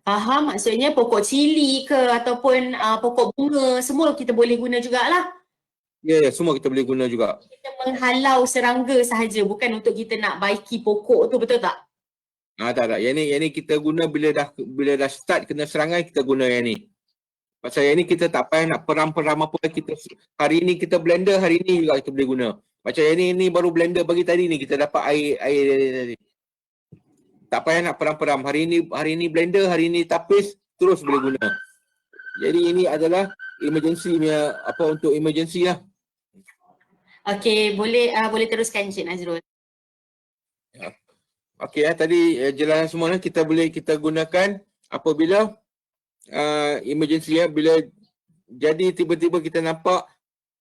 Faham, maksudnya pokok cili ke ataupun pokok bunga, semua kita boleh guna jugalah. Ya, semua kita boleh guna juga. Kita menghalau serangga sahaja, bukan untuk kita nak baiki pokok tu, betul tak? Tak. Yang ni kita guna bila dah start kena serangan, kita guna yang ni. Pasal yang ni kita tak payah nak peram-peram apa, kita hari ni kita blender, hari ni juga kita boleh guna. Macam yang ni baru blender pagi tadi ni, kita dapat air tadi. Tak payah nak peram-peram. Hari ni blender, hari ni tapis, terus boleh guna. Jadi ini adalah emergency punya, untuk emergency lah. Okey, boleh teruskan Encik Nazrul. Okey, tadi jelasan semua kita gunakan apabila emergency bila jadi tiba-tiba kita nampak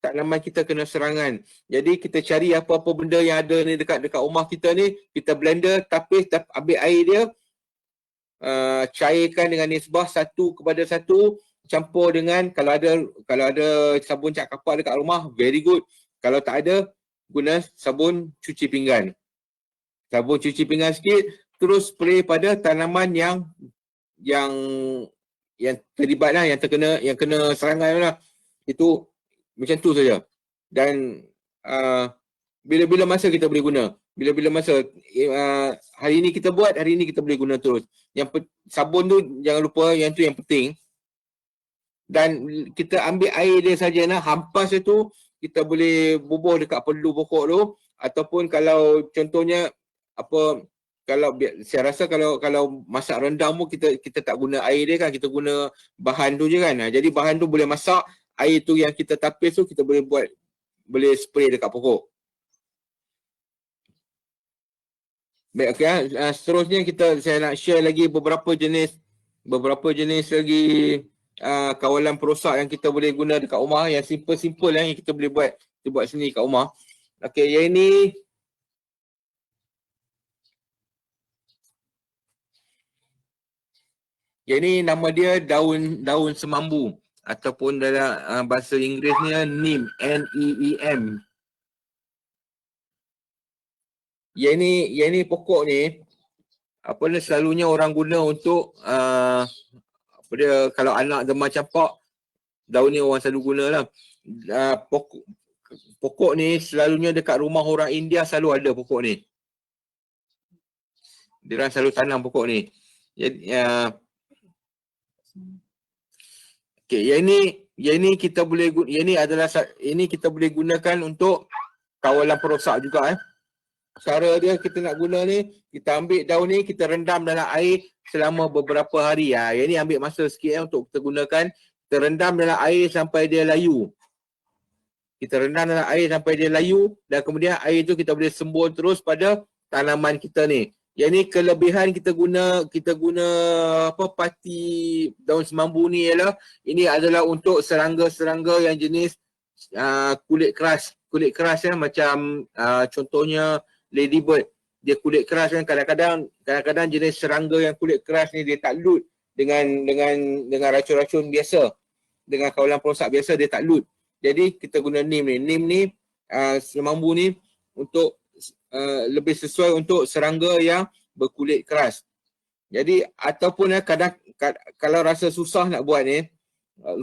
tanaman kita kena serangan. Jadi kita cari apa-apa benda yang ada ni dekat rumah kita ni, kita blender, tapis, ambil air dia, cairkan dengan nisbah 1:1, campur dengan kalau ada sabun cat kapak dekat rumah, very good. Kalau tak ada, guna sabun cuci pinggan. Sabun cuci pinggan sikit, terus spray pada tanaman yang terlibat lah, yang kena serangan lah. Itu macam tu saja. Dan bila-bila masa kita boleh guna. Bila-bila masa hari ni kita buat, hari ni kita boleh guna terus. Sabun tu jangan lupa, yang tu yang penting. Dan kita ambil air dia saja nak hampas itu, kita boleh bubuh dekat peluh pokok tu, ataupun kalau contohnya saya rasa kalau masak rendang pun kita tak guna air dia kan, kita guna bahan tu je kan. Jadi bahan tu boleh masak, air tu yang kita tapis tu kita boleh spray dekat pokok. Baik, okey. Seterusnya saya nak share lagi beberapa jenis lagi kawalan perosak yang kita boleh guna dekat rumah, yang simple yang kita boleh buat sendiri kat rumah. Okey, yang ini nama dia daun semambu, ataupun dalam bahasa Inggerisnya neem, N-E-E-M. Yang ni pokok ni selalunya orang guna untuk kalau anak demam campak, daun ni orang selalu guna lah. Pokok ni selalunya dekat rumah orang India selalu ada pokok ni. Dia orang selalu tanam pokok ni. Jadi yang ni kita boleh kita boleh gunakan untuk kawalan perosak juga. Cara dia kita nak guna ni, kita ambil daun ni, kita rendam dalam air selama beberapa hari. Yang ni ambil masa sikit untuk kita gunakan. Kita rendam dalam air sampai dia layu. Dan kemudian air tu kita boleh sembur terus pada tanaman kita ni. Yang ni kelebihan kita guna pati daun semambu ni ialah ini adalah untuk serangga-serangga yang jenis kulit keras. Kulit keras macam contohnya ladybird. Dia kulit keras kan, kadang-kadang jenis serangga yang kulit keras ni dia tak load dengan racun-racun biasa. Dengan kawalan perosak biasa dia tak load. Jadi kita guna neem ni. Neem ni semambu ni untuk lebih sesuai untuk serangga yang berkulit keras. Jadi ataupun kadang kalau rasa susah nak buat ni,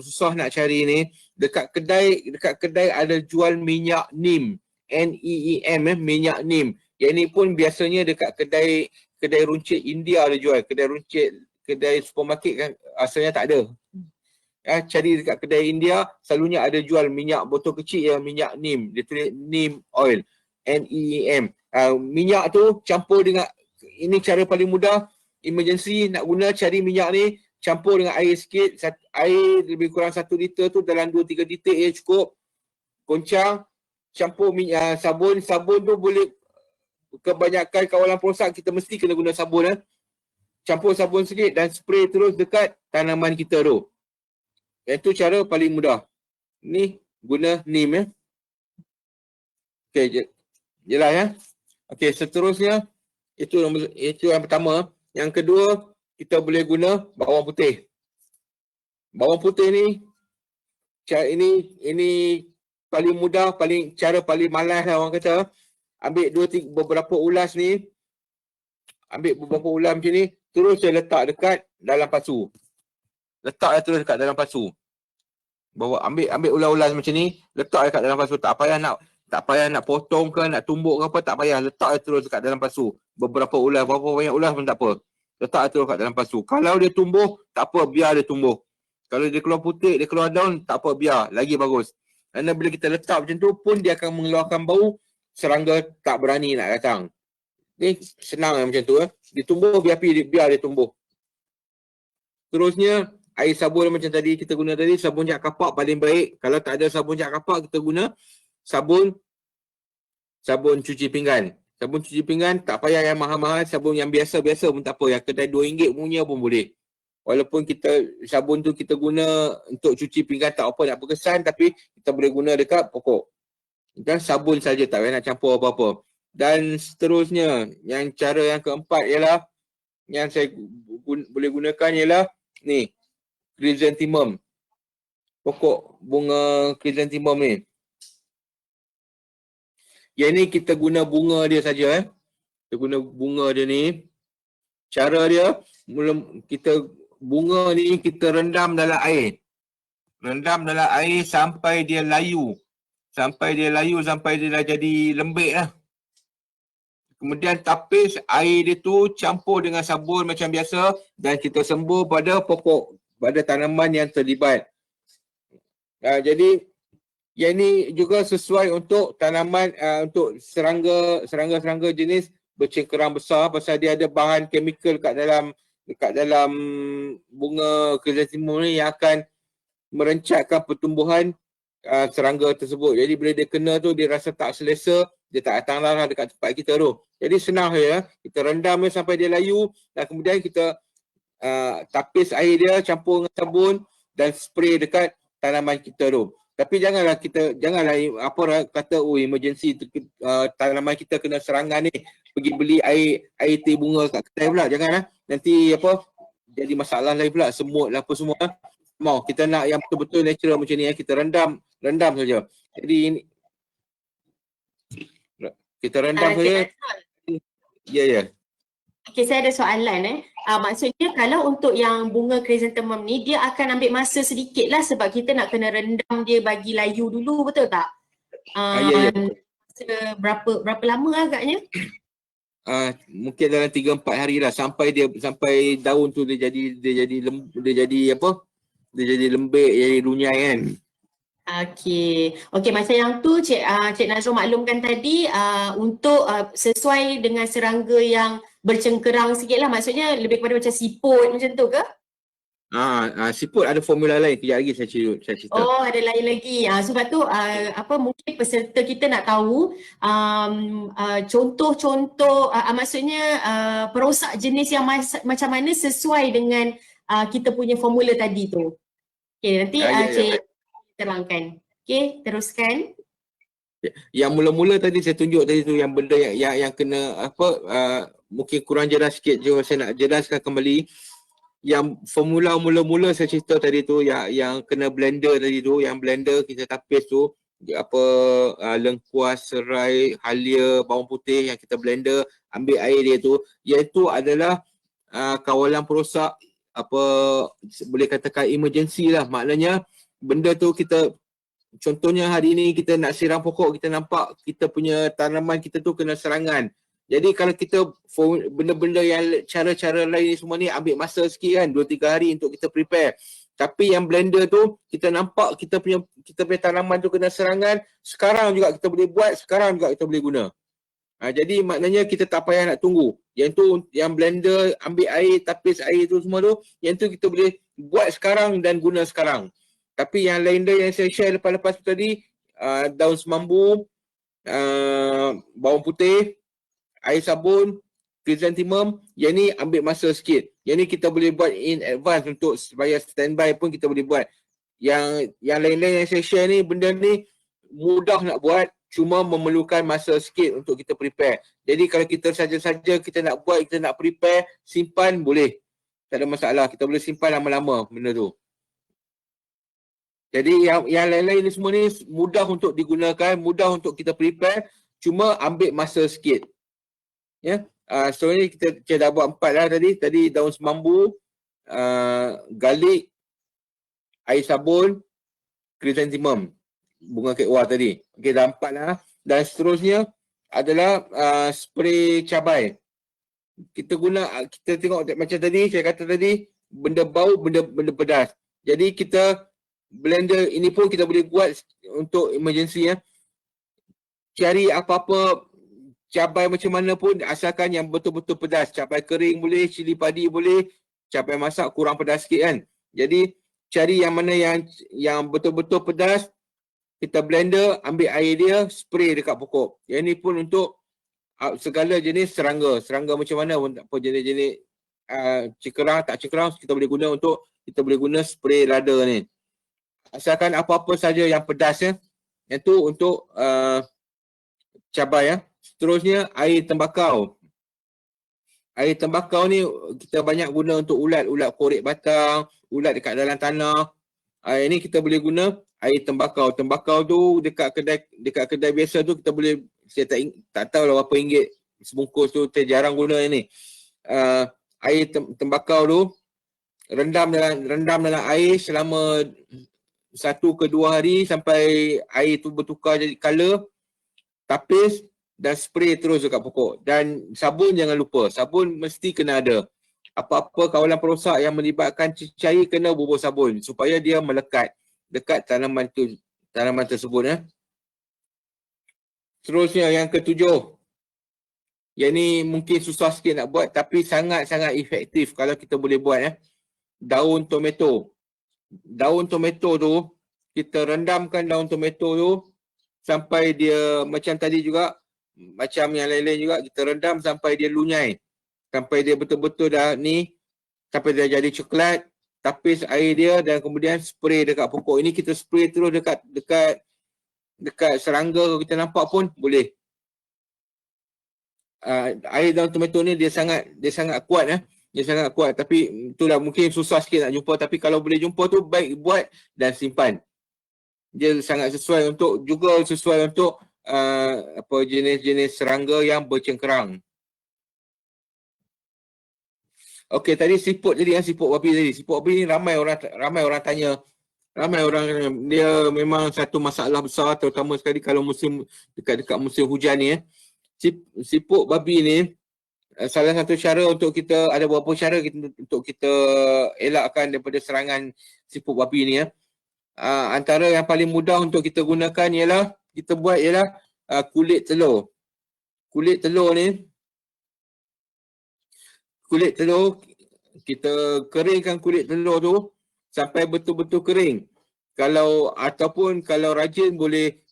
susah nak cari ni, dekat kedai ada jual minyak neem, N-E-E-M, minyak neem. Yang ni pun biasanya dekat kedai runcit India ada jual. Kedai supermarket kan asalnya tak ada. Cari dekat kedai India selalunya ada jual minyak botol kecil yang minyak neem. Dia tulis neem oil, N-E-E-M. Minyak tu campur dengan, ini cara paling mudah emergency nak guna, cari minyak ni, campur dengan air sikit, air lebih kurang 1 liter tu dalam 2-3 titik cukup. Goncang, campur minyak, sabun tu boleh, kebanyakan kawalan perosak kita mesti kena guna sabun. Campur sabun sikit dan spray terus dekat tanaman kita tu. Itu cara paling mudah. Ni guna neem. Okay, Jelas ya? Okey, seterusnya itu yang pertama. Yang kedua, kita boleh guna bawang putih. Bawang putih ni ini paling mudah, cara paling malas lah orang kata. Ambil beberapa ulas ni, macam ni, terus saya letak dekat dalam pasu. Letaklah terus dekat dalam pasu. Ambil ulas-ulas macam ni, letak dekat dalam pasu. Tak payah nak potong ke, nak tumbuk ke apa, tak payah. Letak terus dekat dalam pasu. Berapa banyak ulas pun tak apa. Letak terus dekat dalam pasu. Kalau dia tumbuh, tak apa, biar dia tumbuh. Kalau dia keluar putih, dia keluar daun, tak apa, biar. Lagi bagus. Kerana bila kita letak macam tu pun dia akan mengeluarkan bau, serangga tak berani nak datang. Ni senang macam tu. Dia tumbuh, biar dia tumbuh. Terusnya, air sabun macam tadi kita guna tadi, sabun cat kapak paling baik. Kalau tak ada sabun cat kapak, kita guna sabun cuci pinggan. Sabun cuci pinggan tak payah yang mahal-mahal, sabun yang biasa-biasa pun tak apa. Yang kedai RM2 punya pun boleh. Walaupun sabun tu kita guna untuk cuci pinggan tak apa nak berkesan, tapi kita boleh guna dekat pokok. Dan sabun saja, tak payah nak campur apa-apa. Dan seterusnya, cara yang keempat ialah, yang saya boleh gunakan ialah ni, chrysanthemum. Pokok bunga chrysanthemum ni. Yang ni kita guna bunga dia saja. Kita guna bunga dia ni. Cara dia, bunga ni kita rendam dalam air. Rendam dalam air sampai dia layu. Sampai dia dah jadi lembik lah. Kemudian tapis air dia tu campur dengan sabun macam biasa dan kita sembur pada pokok, pada tanaman yang terlibat. Jadi yang ni juga sesuai untuk tanaman, untuk serangga jenis bercengkerang besar, pasal dia ada bahan chemical dekat dalam bunga chrysanthemum ni yang akan merencatkan pertumbuhan serangga tersebut. Jadi bila dia kena tu, dia rasa tak selesa, dia tak datang lah dekat tempat kita tu. Jadi senang saja, kita rendam dia sampai dia layu dan kemudian kita tapis air dia, campur dengan sabun dan spray dekat tanaman kita tu. Tapi janganlah kata emergency tanaman kita kena serangan ni, pergi beli air teh bunga kat kedai pula. Janganlah, nanti jadi masalah lain pula, semut lah apa semua. Mau kita nak yang betul-betul natural macam ni, kita rendam saja. Jadi kita rendam saja. Ya. Okey, saya ada soalan maksudnya kalau untuk yang bunga chrysanthemum ni, dia akan ambil masa sedikit lah sebab kita nak kena rendam dia bagi layu dulu, betul tak? Ya. Masa berapa lama agaknya? Mungkin dalam 3-4 hari lah sampai daun tu dia jadi lembik, jadi lunyai kan. Okey, macam yang tu Cik Nazrul maklumkan tadi, untuk sesuai dengan serangga yang bercengkerang sikit lah, maksudnya lebih kepada macam siput macam tu ke? Siput ada formula lain, kejap lagi saya cerita. Oh, ada lain lagi. Sebab tu mungkin peserta kita nak tahu contoh-contoh, maksudnya perosak jenis yang macam mana sesuai dengan kita punya formula tadi tu. Okey, nanti Cik terangkan. Okey, teruskan. Yang mula-mula tadi saya tunjuk tadi tu, yang benda yang kena mungkin kurang jelas sikit, je saya nak jelaskan kembali. Yang formula mula-mula saya cerita tadi tu, yang kena blender tadi tu, yang blender kita tapis tu, lengkuas, serai, halia, bawang putih yang kita blender, ambil air dia tu, iaitu adalah kawalan perosak, boleh katakan emergency lah. Maknanya benda tu contohnya hari ni kita nak siram pokok, kita nampak kita punya tanaman kita tu kena serangan. Jadi kalau kita benda-benda yang cara-cara lain ni semua ni ambil masa sikit kan, 2-3 hari untuk kita prepare. Tapi yang blender tu kita nampak kita punya tanaman tu kena serangan, sekarang juga kita boleh buat, sekarang juga kita boleh guna. Jadi maknanya kita tak payah nak tunggu. Yang blender ambil air, tapis air tu semua tu, yang tu kita boleh buat sekarang dan guna sekarang. Tapi yang lain yang saya share lepas-lepas tu tadi, daun semambu, bawang putih, air sabun, chrysanthemum, yang ni ambil masa sikit. Yang ni kita boleh buat in advance untuk supaya standby pun kita boleh buat. Yang lain-lain yang saya share ni, benda ni mudah nak buat, cuma memerlukan masa sikit untuk kita prepare. Jadi kalau kita saja-saja kita nak buat, kita nak prepare, simpan boleh. Tak ada masalah, kita boleh simpan lama-lama benda tu. Jadi yang lain-lain ni semua ni mudah untuk digunakan, mudah untuk kita prepare, cuma ambil masa sikit. Ya. So ni kita dah buat 4 lah tadi. Tadi daun semambu, garlic, air sabun, chrysanthemum, bunga kek wah tadi. Okey, dah 4 lah. Dan seterusnya adalah spray cabai. Kita tengok macam tadi, saya kata tadi, benda bau, benda pedas. Jadi kita blender ini pun kita boleh buat untuk emergency ya. Cari apa-apa cabai macam mana pun asalkan yang betul-betul pedas. Cabai kering boleh, cili padi boleh, cabai masak kurang pedas sikit kan. Jadi cari yang mana yang betul-betul pedas, kita blender, ambil air dia, spray dekat pokok. Yang ni pun untuk segala jenis serangga. Serangga macam mana pun tak apa, jenis-jenis cekerang, tak cekerang, kita boleh guna spray lada ni. Asalkan apa-apa saja yang pedas ya. Yang tu untuk cabai ya. Seterusnya air tembakau. Air tembakau ni kita banyak guna untuk ulat korek batang, ulat dekat dalam tanah. Ini kita boleh guna air tembakau. Tembakau tu dekat kedai biasa tu kita boleh, saya tak tahu lah berapa ringgit sebungkus tu, saya jarang guna ni. Air tembakau tu rendam dalam air selama 1 ke 2 hari sampai air tu bertukar jadi color, tapis dan spray terus dekat pokok. Dan sabun jangan lupa, sabun mesti kena ada. Apa-apa kawalan perosak yang melibatkan cecair kena bubur sabun supaya dia melekat dekat tanaman tersebut ya. Seterusnya yang ketujuh. Yang ni mungkin susah sikit nak buat tapi sangat-sangat efektif kalau kita boleh buat ya. Daun tomato. Daun tomato tu, kita rendamkan daun tomato tu sampai dia macam tadi juga, macam yang lain-lain juga, kita rendam sampai dia lunyai. Sampai dia betul-betul dah ni, sampai dia jadi coklat, tapis air dia dan kemudian spray dekat pokok. Ini kita spray terus dekat serangga kalau kita nampak pun boleh. Air daun tomato ni dia sangat kuat ya. Dia sangat kuat, tapi itulah mungkin susah sikit nak jumpa, tapi kalau boleh jumpa tu baik buat dan simpan. Dia sangat sesuai untuk jenis-jenis serangga yang bercengkerang. Okey, tadi siput babi tadi. Siput babi ni ramai orang tanya. Dia memang satu masalah besar, terutama sekali kalau dekat musim hujan ni ya. Siput babi ni, salah satu cara untuk kita, ada beberapa cara untuk kita elakkan daripada serangan siput babi ni ya. Antara yang paling mudah untuk kita gunakan ialah kulit telur. Kulit telur kita keringkan kulit telur tu sampai betul-betul kering. Kalau rajin boleh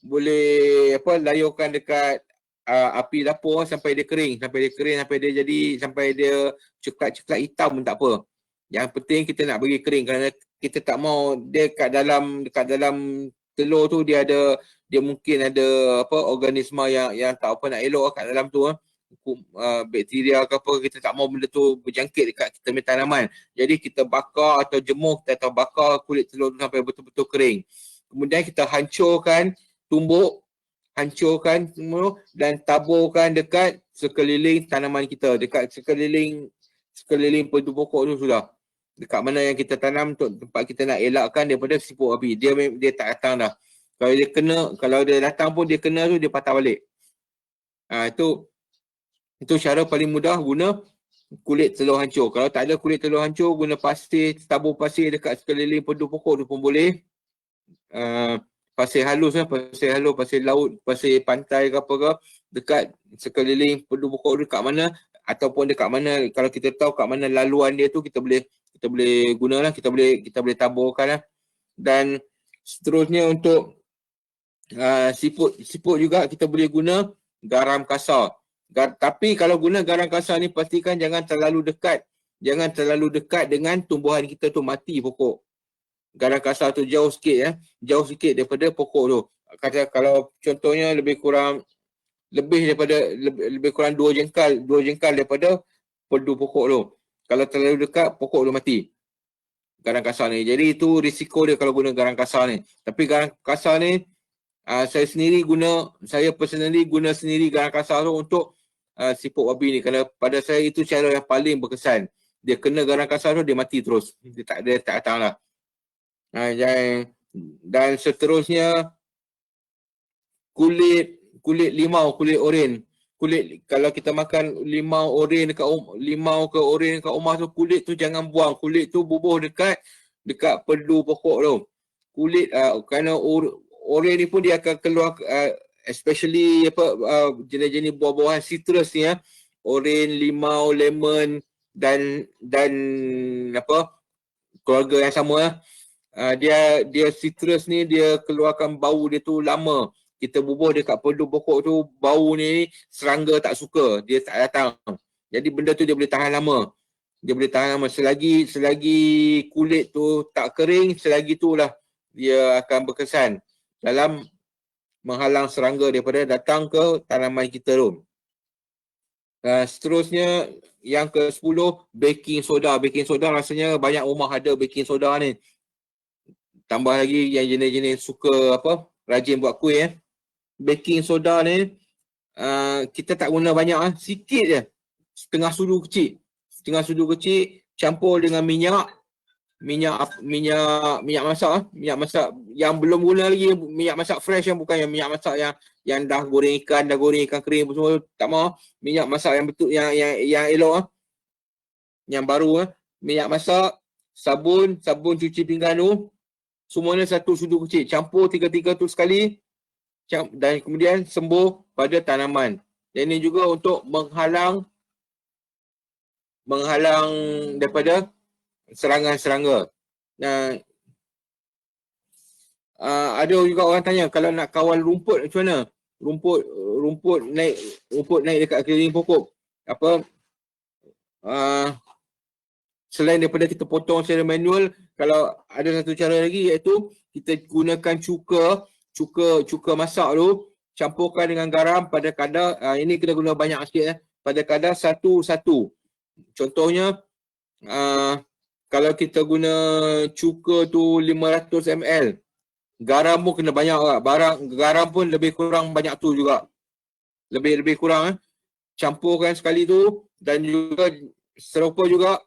layurkan dekat api dapur sampai dia kering, sampai dia coklat hitam pun tak apa. Yang penting kita nak bagi kering kerana kita tak mau dia dekat dalam telur tu dia mungkin ada organisma yang tak apa nak elok kat dalam tu bakteria ke apa, kita tak mau benda tu berjangkit dekat kita punya tanaman. Jadi kita bakar atau jemur, kita bakar kulit telur tu sampai betul-betul kering. Kemudian kita hancurkan semua dan taburkan dekat sekeliling tanaman kita, dekat sekeliling pedu pokok tu sudah. Dekat mana yang kita tanam untuk tempat kita nak elakkan daripada siput babi. Dia tak datang dah. Kalau dia datang pun dia kena tu dia patah balik. Itu cara paling mudah guna kulit telur hancur. Kalau tak ada kulit telur hancur, guna pasir, tabur pasir dekat sekeliling pedu pokok tu pun boleh. Pasir halus, pasir laut, pasir pantai ke apa ke, dekat sekeliling pedu pokok tu dekat mana, ataupun dekat mana, kalau kita tahu kat mana laluan dia tu, kita boleh gunalah, kita boleh taburkan lah. Dan seterusnya untuk siput juga kita boleh guna garam kasar. Tapi kalau guna garam kasar ni pastikan jangan terlalu dekat dengan tumbuhan kita tu, mati pokok. Garam kasar tu jauh sikit daripada pokok tu. kata kalau contohnya lebih kurang 2 jengkal daripada pedu pokok tu. Kalau terlalu dekat, pokok tu mati. Garang kasar ni. Jadi itu risiko dia kalau guna garang kasar ni. Tapi garang kasar ni saya personally guna sendiri garang kasar tu untuk siput babi ni. Kerana pada saya itu cara yang paling berkesan. Dia kena garang kasar tu, dia mati terus. Dia tak datang lah. Dan seterusnya, kulit limau, kulit oren. Kalau kita makan limau ke oren dekat rumah tu, kulit tu jangan buang. Kulit tu bubuh dekat pedu pokok tu. Kulit kerana oren ni pun dia akan keluar especially jenis-jenis buah-buahan citrus ni oren, limau, lemon dan keluarga yang sama dia citrus ni dia keluarkan bau dia tu lama. Kita bubuh dekat pedu pokok tu, bau ni serangga tak suka, dia tak datang. Jadi benda tu dia boleh tahan lama. Selagi kulit tu tak kering, selagi itulah dia akan berkesan dalam menghalang serangga daripada datang ke tanaman kita tu. Seterusnya yang ke-10, baking soda. Baking soda rasanya banyak rumah ada baking soda ni. Tambah lagi yang jenis-jenis suka rajin buat kuih baking soda ni kita tak guna banyak sikit je. Setengah sudu kecil campur dengan minyak masak yang belum guna lagi, minyak masak fresh yang bukan yang minyak masak yang dah goreng ikan kering apa semua, tak mau. Minyak masak yang betul yang elok yang baru minyak masak, sabun cuci pinggan tu semuanya satu sudu kecil, campur tiga-tiga tu sekali dan kemudian sembuh pada tanaman. Dan ini juga untuk menghalang daripada serangan serangga. Ada juga orang tanya kalau nak kawal rumput macam mana? Rumput naik dekat keliling pokok. Selain daripada kita potong secara manual, kalau ada satu cara lagi iaitu kita gunakan cuka masak tu, campurkan dengan garam pada kadar ini kena guna banyak sikit pada kadar 1:1. Contohnya kalau kita guna cuka tu 500 ml, garam pun kena banyak lah. Garam pun lebih kurang banyak tu juga. Lebih kurang campurkan sekali tu. Dan juga serupa juga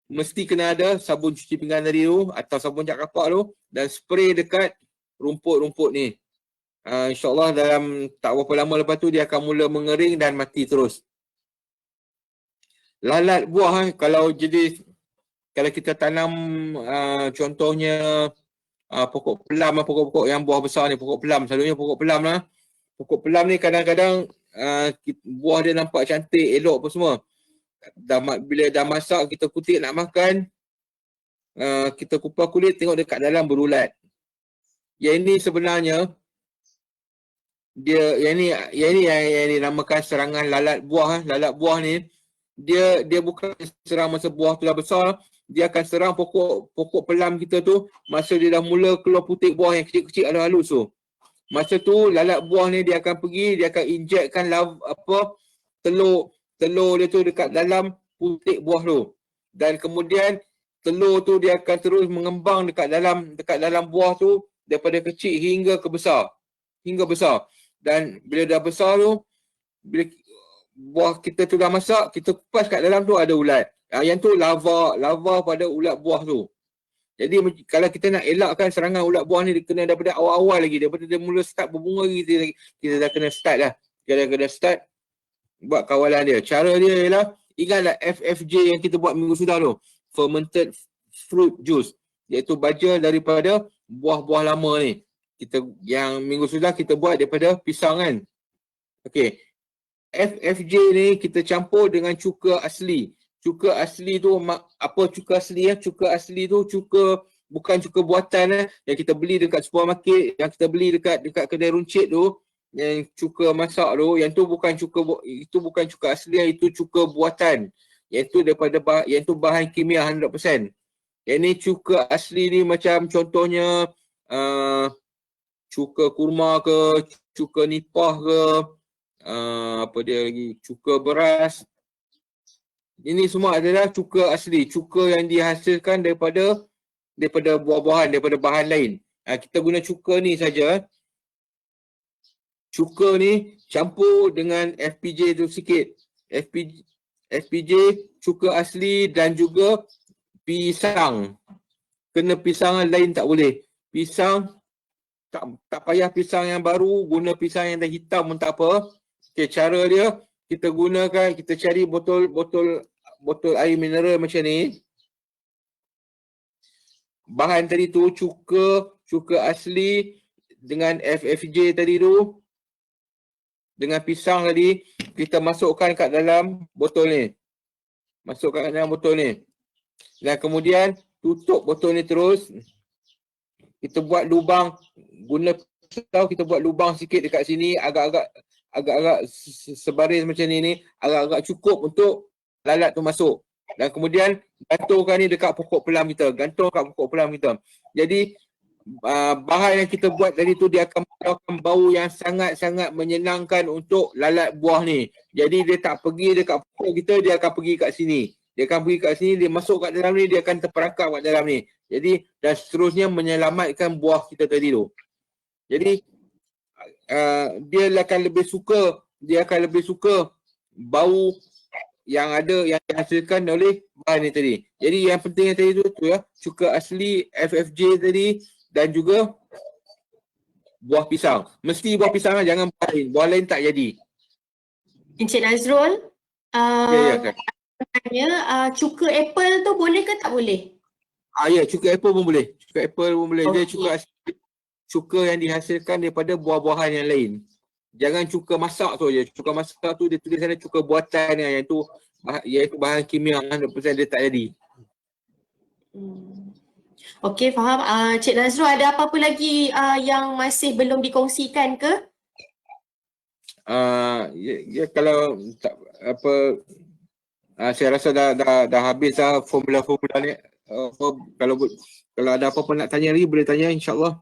mesti kena ada sabun cuci pinggan tadi tu atau sabun cat kapak tu dan spray dekat rumput-rumput ni. InsyaAllah dalam tak berapa lama lepas tu dia akan mula mengering dan mati terus. Lalat buah kalau kita tanam contohnya pokok pelam, pokok-pokok yang buah besar ni, pokok pelam, selalunya pokok pelam lah. Pokok pelam ni kadang-kadang buah dia nampak cantik, elok apa semua. Bila dah masak, kita kutip nak makan, kita kupas kulit, tengok dekat dalam berulat. Yang ini sebenarnya yang dinamakan serangan lalat buah. Lalat buah ni dia bukan serang masa buah tu dah besar, dia akan serang pokok pelam kita tu masa dia dah mula keluar putik buah yang kecil-kecil halus tu. Masa tu lalat buah ni dia akan injekkan telur dia tu dekat dalam putik buah tu. Dan kemudian telur tu dia akan terus mengembang dekat dalam buah tu daripada kecil hingga besar. Dan bila dah besar tu, bila buah kita tu dah masak, kita kupas kat dalam tu ada ulat. Yang tu lava pada ulat buah tu. Jadi kalau kita nak elakkan serangan ulat buah ni, kena daripada awal-awal lagi, daripada dia mula start berbunga lagi, kita dah kena start lah. Kita kena start buat kawalan dia. Cara dia ialah, ingatlah FFJ yang kita buat minggu sudah tu, fermented fruit juice, iaitu baja daripada buah-buah lama ni. Yang minggu sudah kita buat daripada pisang kan. Okey. FFJ ni kita campur dengan cuka asli. Cuka asli tu apa cuka asli ya? Cuka asli tu bukan cuka buatan yang kita beli dekat supermarket, yang kita beli dekat kedai runcit tu, yang cuka masak tu, yang tu bukan cuka asli, itu cuka buatan. Yang tu bahan kimia 100%. Yang ni cuka asli ni macam contohnya cuka kurma ke, cuka nipah ke, apa dia lagi, cuka beras. Ini semua adalah cuka asli, cuka yang dihasilkan daripada buah-buahan, daripada bahan lain. Kita guna cuka ni saja. Cuka ni campur dengan FPJ tu sikit. FPJ, cuka asli dan juga pisang. Kena pisang lain tak boleh. Pisang, tak payah pisang yang baru, guna pisang yang dah hitam pun tak apa. Okay, cara dia, kita gunakan, kita cari botol air mineral macam ni. Bahan tadi tu cuka asli dengan FFJ tadi tu, dengan pisang tadi, kita masukkan kat dalam botol ni. Masukkan kat dalam botol ni. Dan kemudian tutup botol ni terus. Kita buat lubang, guna pisau kita buat lubang sikit dekat sini, agak-agak sebaris macam ni, agak-agak cukup untuk lalat tu masuk. Dan kemudian gantungkan ni dekat pokok pelam kita, gantung kat pokok pelam kita. Jadi bahan yang kita buat tadi tu dia akan mengeluarkan bau yang sangat-sangat menyenangkan untuk lalat buah ni. Jadi dia tak pergi dekat pokok kita, dia akan pergi kat sini. Dia akan pergi kat sini, dia masuk kat dalam ni, dia akan terperangkap kat dalam ni. Jadi dan seterusnya menyelamatkan buah kita tadi tu. Jadi dia akan lebih suka bau yang dihasilkan oleh bahan ni tadi. Jadi yang penting tadi tu ya, cuka asli, FFJ tadi dan juga buah pisang. Mesti buah pisang lah, jangan buah lain. Buah lain tak jadi. Encik Nazrul, Ya, kan. tanya, cuka apple tu boleh ke tak boleh? Ya, cuka apple pun boleh. Cuka apple pun boleh. Dia Okey. cuka asli, cuka yang dihasilkan daripada buah-buahan yang lain. Jangan cuka masak tu je. Cuka masak tu dia tulis sana cuka buatan yang tu iaitu bahan kimia 100% dia tak jadi. Okey, faham. Cik Nazrul, ada apa-apa lagi yang masih belum dikongsikan ke? Kalau tak apa, saya rasa dah habis dah formula-formula ni. Kalau ada apa-apa nak tanya lagi boleh tanya, insya-Allah.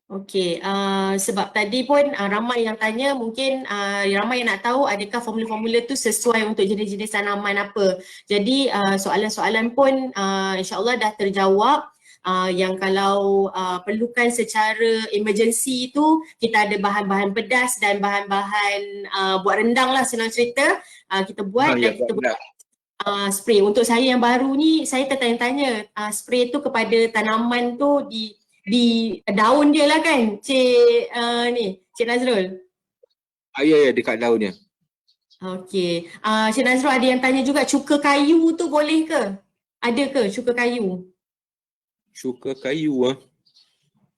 Okey, sebab tadi pun ramai yang tanya, mungkin ramai yang nak tahu adakah formula-formula tu sesuai untuk jenis-jenis tanaman apa. Jadi soalan-soalan pun insya-Allah dah terjawab. Yang kalau perlukan secara emergency tu, kita ada bahan-bahan pedas dan bahan-bahan buat rendang lah, senang cerita. Kita buat dan kita buat spray. Untuk saya yang baru ni, saya tertanya-tanya spray tu kepada tanaman tu di daun dia lah kan, Cik Nazrul? Ya, dekat daun dia. Okey. Cik Nazrul, ada yang tanya juga, cuka kayu tu boleh ke? Ada ke cuka kayu? Cuka kayu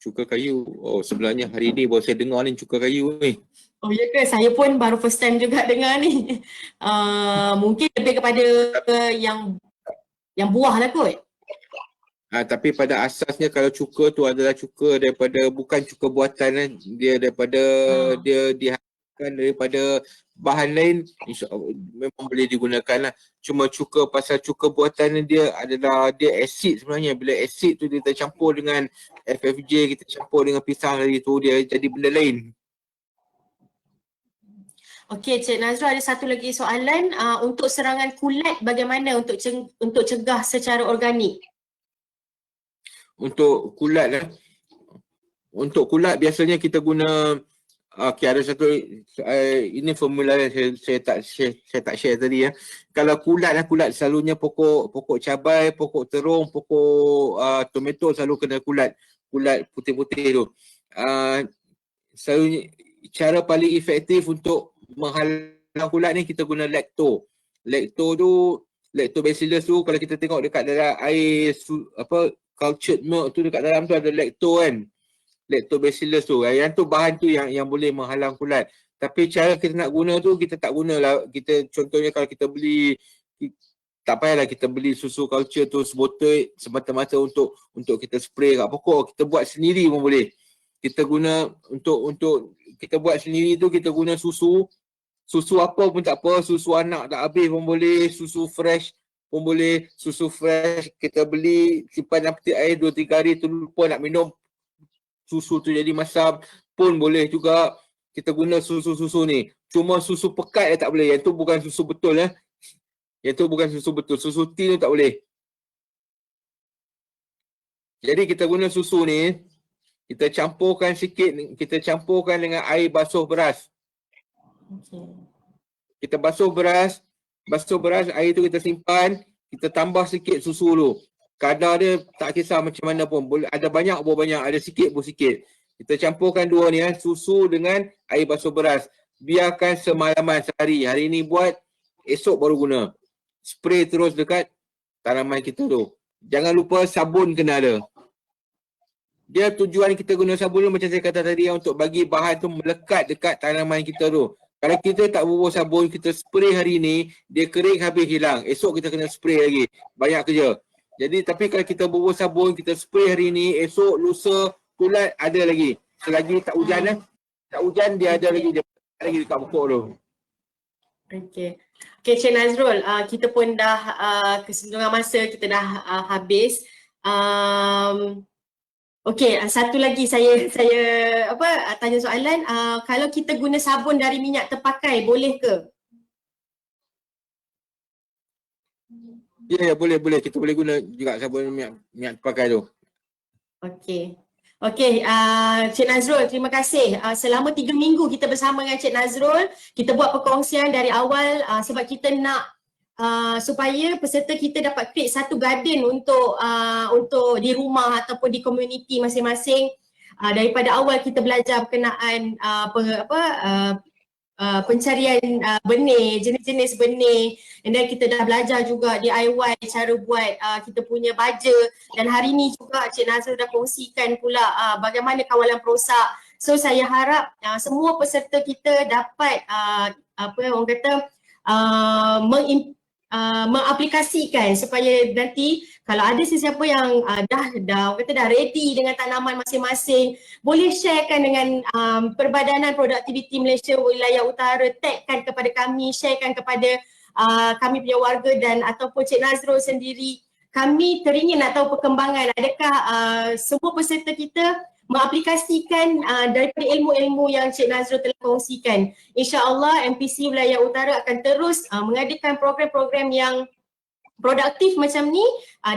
Cuka kayu. Oh, sebenarnya hari ni baru saya dengar ni cuka kayu ni. Oh ya ke? Saya pun baru first time juga dengar ni. Mungkin lebih kepada yang buah lah kot. Tapi pada asasnya kalau cuka tu adalah cuka daripada, bukan cuka buatan, dia daripada dia dihasilkan daripada bahan lain, insya-Allah memang boleh digunakan lah. Cuma cuka, pasal cuka buatan dia adalah dia asid sebenarnya. Bila asid tu dia tercampur dengan FFJ, kita campur dengan pisang tadi tu, dia jadi benda lain. Okey, Cik Nazrul, ada satu lagi soalan, untuk serangan kulat bagaimana untuk cegah secara organik? Untuk kulat biasanya kita guna ada satu ini formula yang saya tak share tadi ya. Kalau kulat selalunya pokok cabai, pokok terung, pokok tomato selalu kena kulat putih-putih tu. Selalunya cara paling efektif untuk menghalang kulat ni kita guna lactobacillus tu, kalau kita tengok dekat dalam air cultured milk tu, dekat dalam tu ada lactobacillus tu. Yang tu bahan tu yang boleh menghalang kulat. Tapi cara kita nak guna tu, kita tak gunalah. Contohnya kalau kita beli, tak payahlah kita beli susu culture tu sebotol semata-mata untuk kita spray kat pokok. Kita buat sendiri pun boleh. Kita guna untuk kita buat sendiri tu, kita guna susu apa pun tak apa, susu anak tak habis pun boleh, susu fresh pun boleh. Susu fresh kita beli, simpan dalam peti air 2-3 hari tu, lupa nak minum, susu tu jadi masam pun boleh juga kita guna susu-susu ni. Cuma susu pekat tak boleh. Yang tu bukan susu betul Yang tu bukan susu betul. Susu tin tu tak boleh. Jadi kita guna susu ni, kita campurkan sikit, kita campurkan dengan air basuh beras. Okey. Kita basuh beras, air tu kita simpan, kita tambah sikit susu dulu. Kadar dia tak kisah macam mana pun, boleh ada banyak pun banyak, ada sikit pun sikit. Kita campurkan dua ni, susu dengan air basuh beras. Biarkan semalaman sehari. Hari ni buat, esok baru guna. Spray terus dekat tanaman kita tu. Jangan lupa sabun kena ada. Dia tujuan kita guna sabun tu macam saya kata tadi, untuk bagi bahan tu melekat dekat tanaman kita tu. Kalau kita tak bubuh sabun, kita spray hari ni, dia kering habis hilang. Esok kita kena spray lagi. Banyak kerja. Jadi tapi kalau kita bubuh sabun, kita spray hari ni, esok, lusa, tulat ada lagi. Selagi tak hujan tak hujan dia ada lagi, dia lagi dekat pokok tu. Okey. Okey, Cik Nazrul, kita pun dah keseluruhan masa kita dah habis. Okey, satu lagi saya tanya soalan, kalau kita guna sabun dari minyak terpakai boleh ke? Ya, boleh. Kita boleh guna juga sabun minyak terpakai tu. Okey. Okey, Cik Nazrul, terima kasih. Selama 3 minggu kita bersama dengan Cik Nazrul, kita buat perkongsian dari awal sebab kita nak supaya peserta kita dapat create satu garden untuk di rumah ataupun di komuniti masing-masing. Daripada awal kita belajar berkenaan pencarian benih, jenis-jenis benih, and then kita dah belajar juga DIY cara buat kita punya baja, dan hari ni juga Cik Nazrul dah kongsikan pula bagaimana kawalan perosak. So saya harap semua peserta kita dapat orang kata mengaplikasikan supaya nanti kalau ada sesiapa yang dah ready dengan tanaman masing-masing, boleh sharekan dengan Perbadanan Produktiviti Malaysia Wilayah Utara, tagkan kepada kami, sharekan kepada kami punya warga dan ataupun Cik Nazrul sendiri. Kami teringin nak tahu perkembangan, adakah semua peserta kita mengaplikasikan daripada ilmu-ilmu yang Cik Nazrul telah kongsikan. InsyaAllah MPC Wilayah Utara akan terus mengadakan program-program yang produktif macam ni,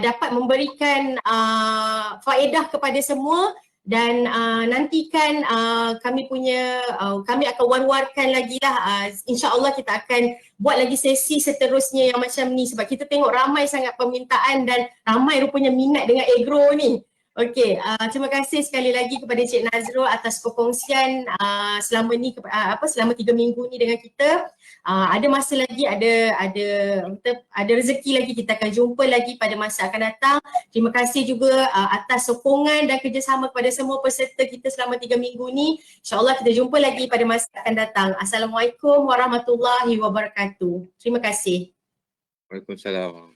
dapat memberikan faedah kepada semua, dan nantikan kami akan war-warkan lagi lah. InsyaAllah kita akan buat lagi sesi seterusnya yang macam ni sebab kita tengok ramai sangat permintaan dan ramai rupanya minat dengan agro ni. Okey, terima kasih sekali lagi kepada Cik Nazrul atas perkongsian selama ni, selama 3 minggu ni dengan kita. Ada masa lagi, ada rezeki lagi, kita akan jumpa lagi pada masa akan datang. Terima kasih juga atas sokongan dan kerjasama kepada semua peserta kita selama 3 minggu ni. InsyaAllah kita jumpa lagi pada masa akan datang. Assalamualaikum warahmatullahi wabarakatuh. Terima kasih. Waalaikumsalam.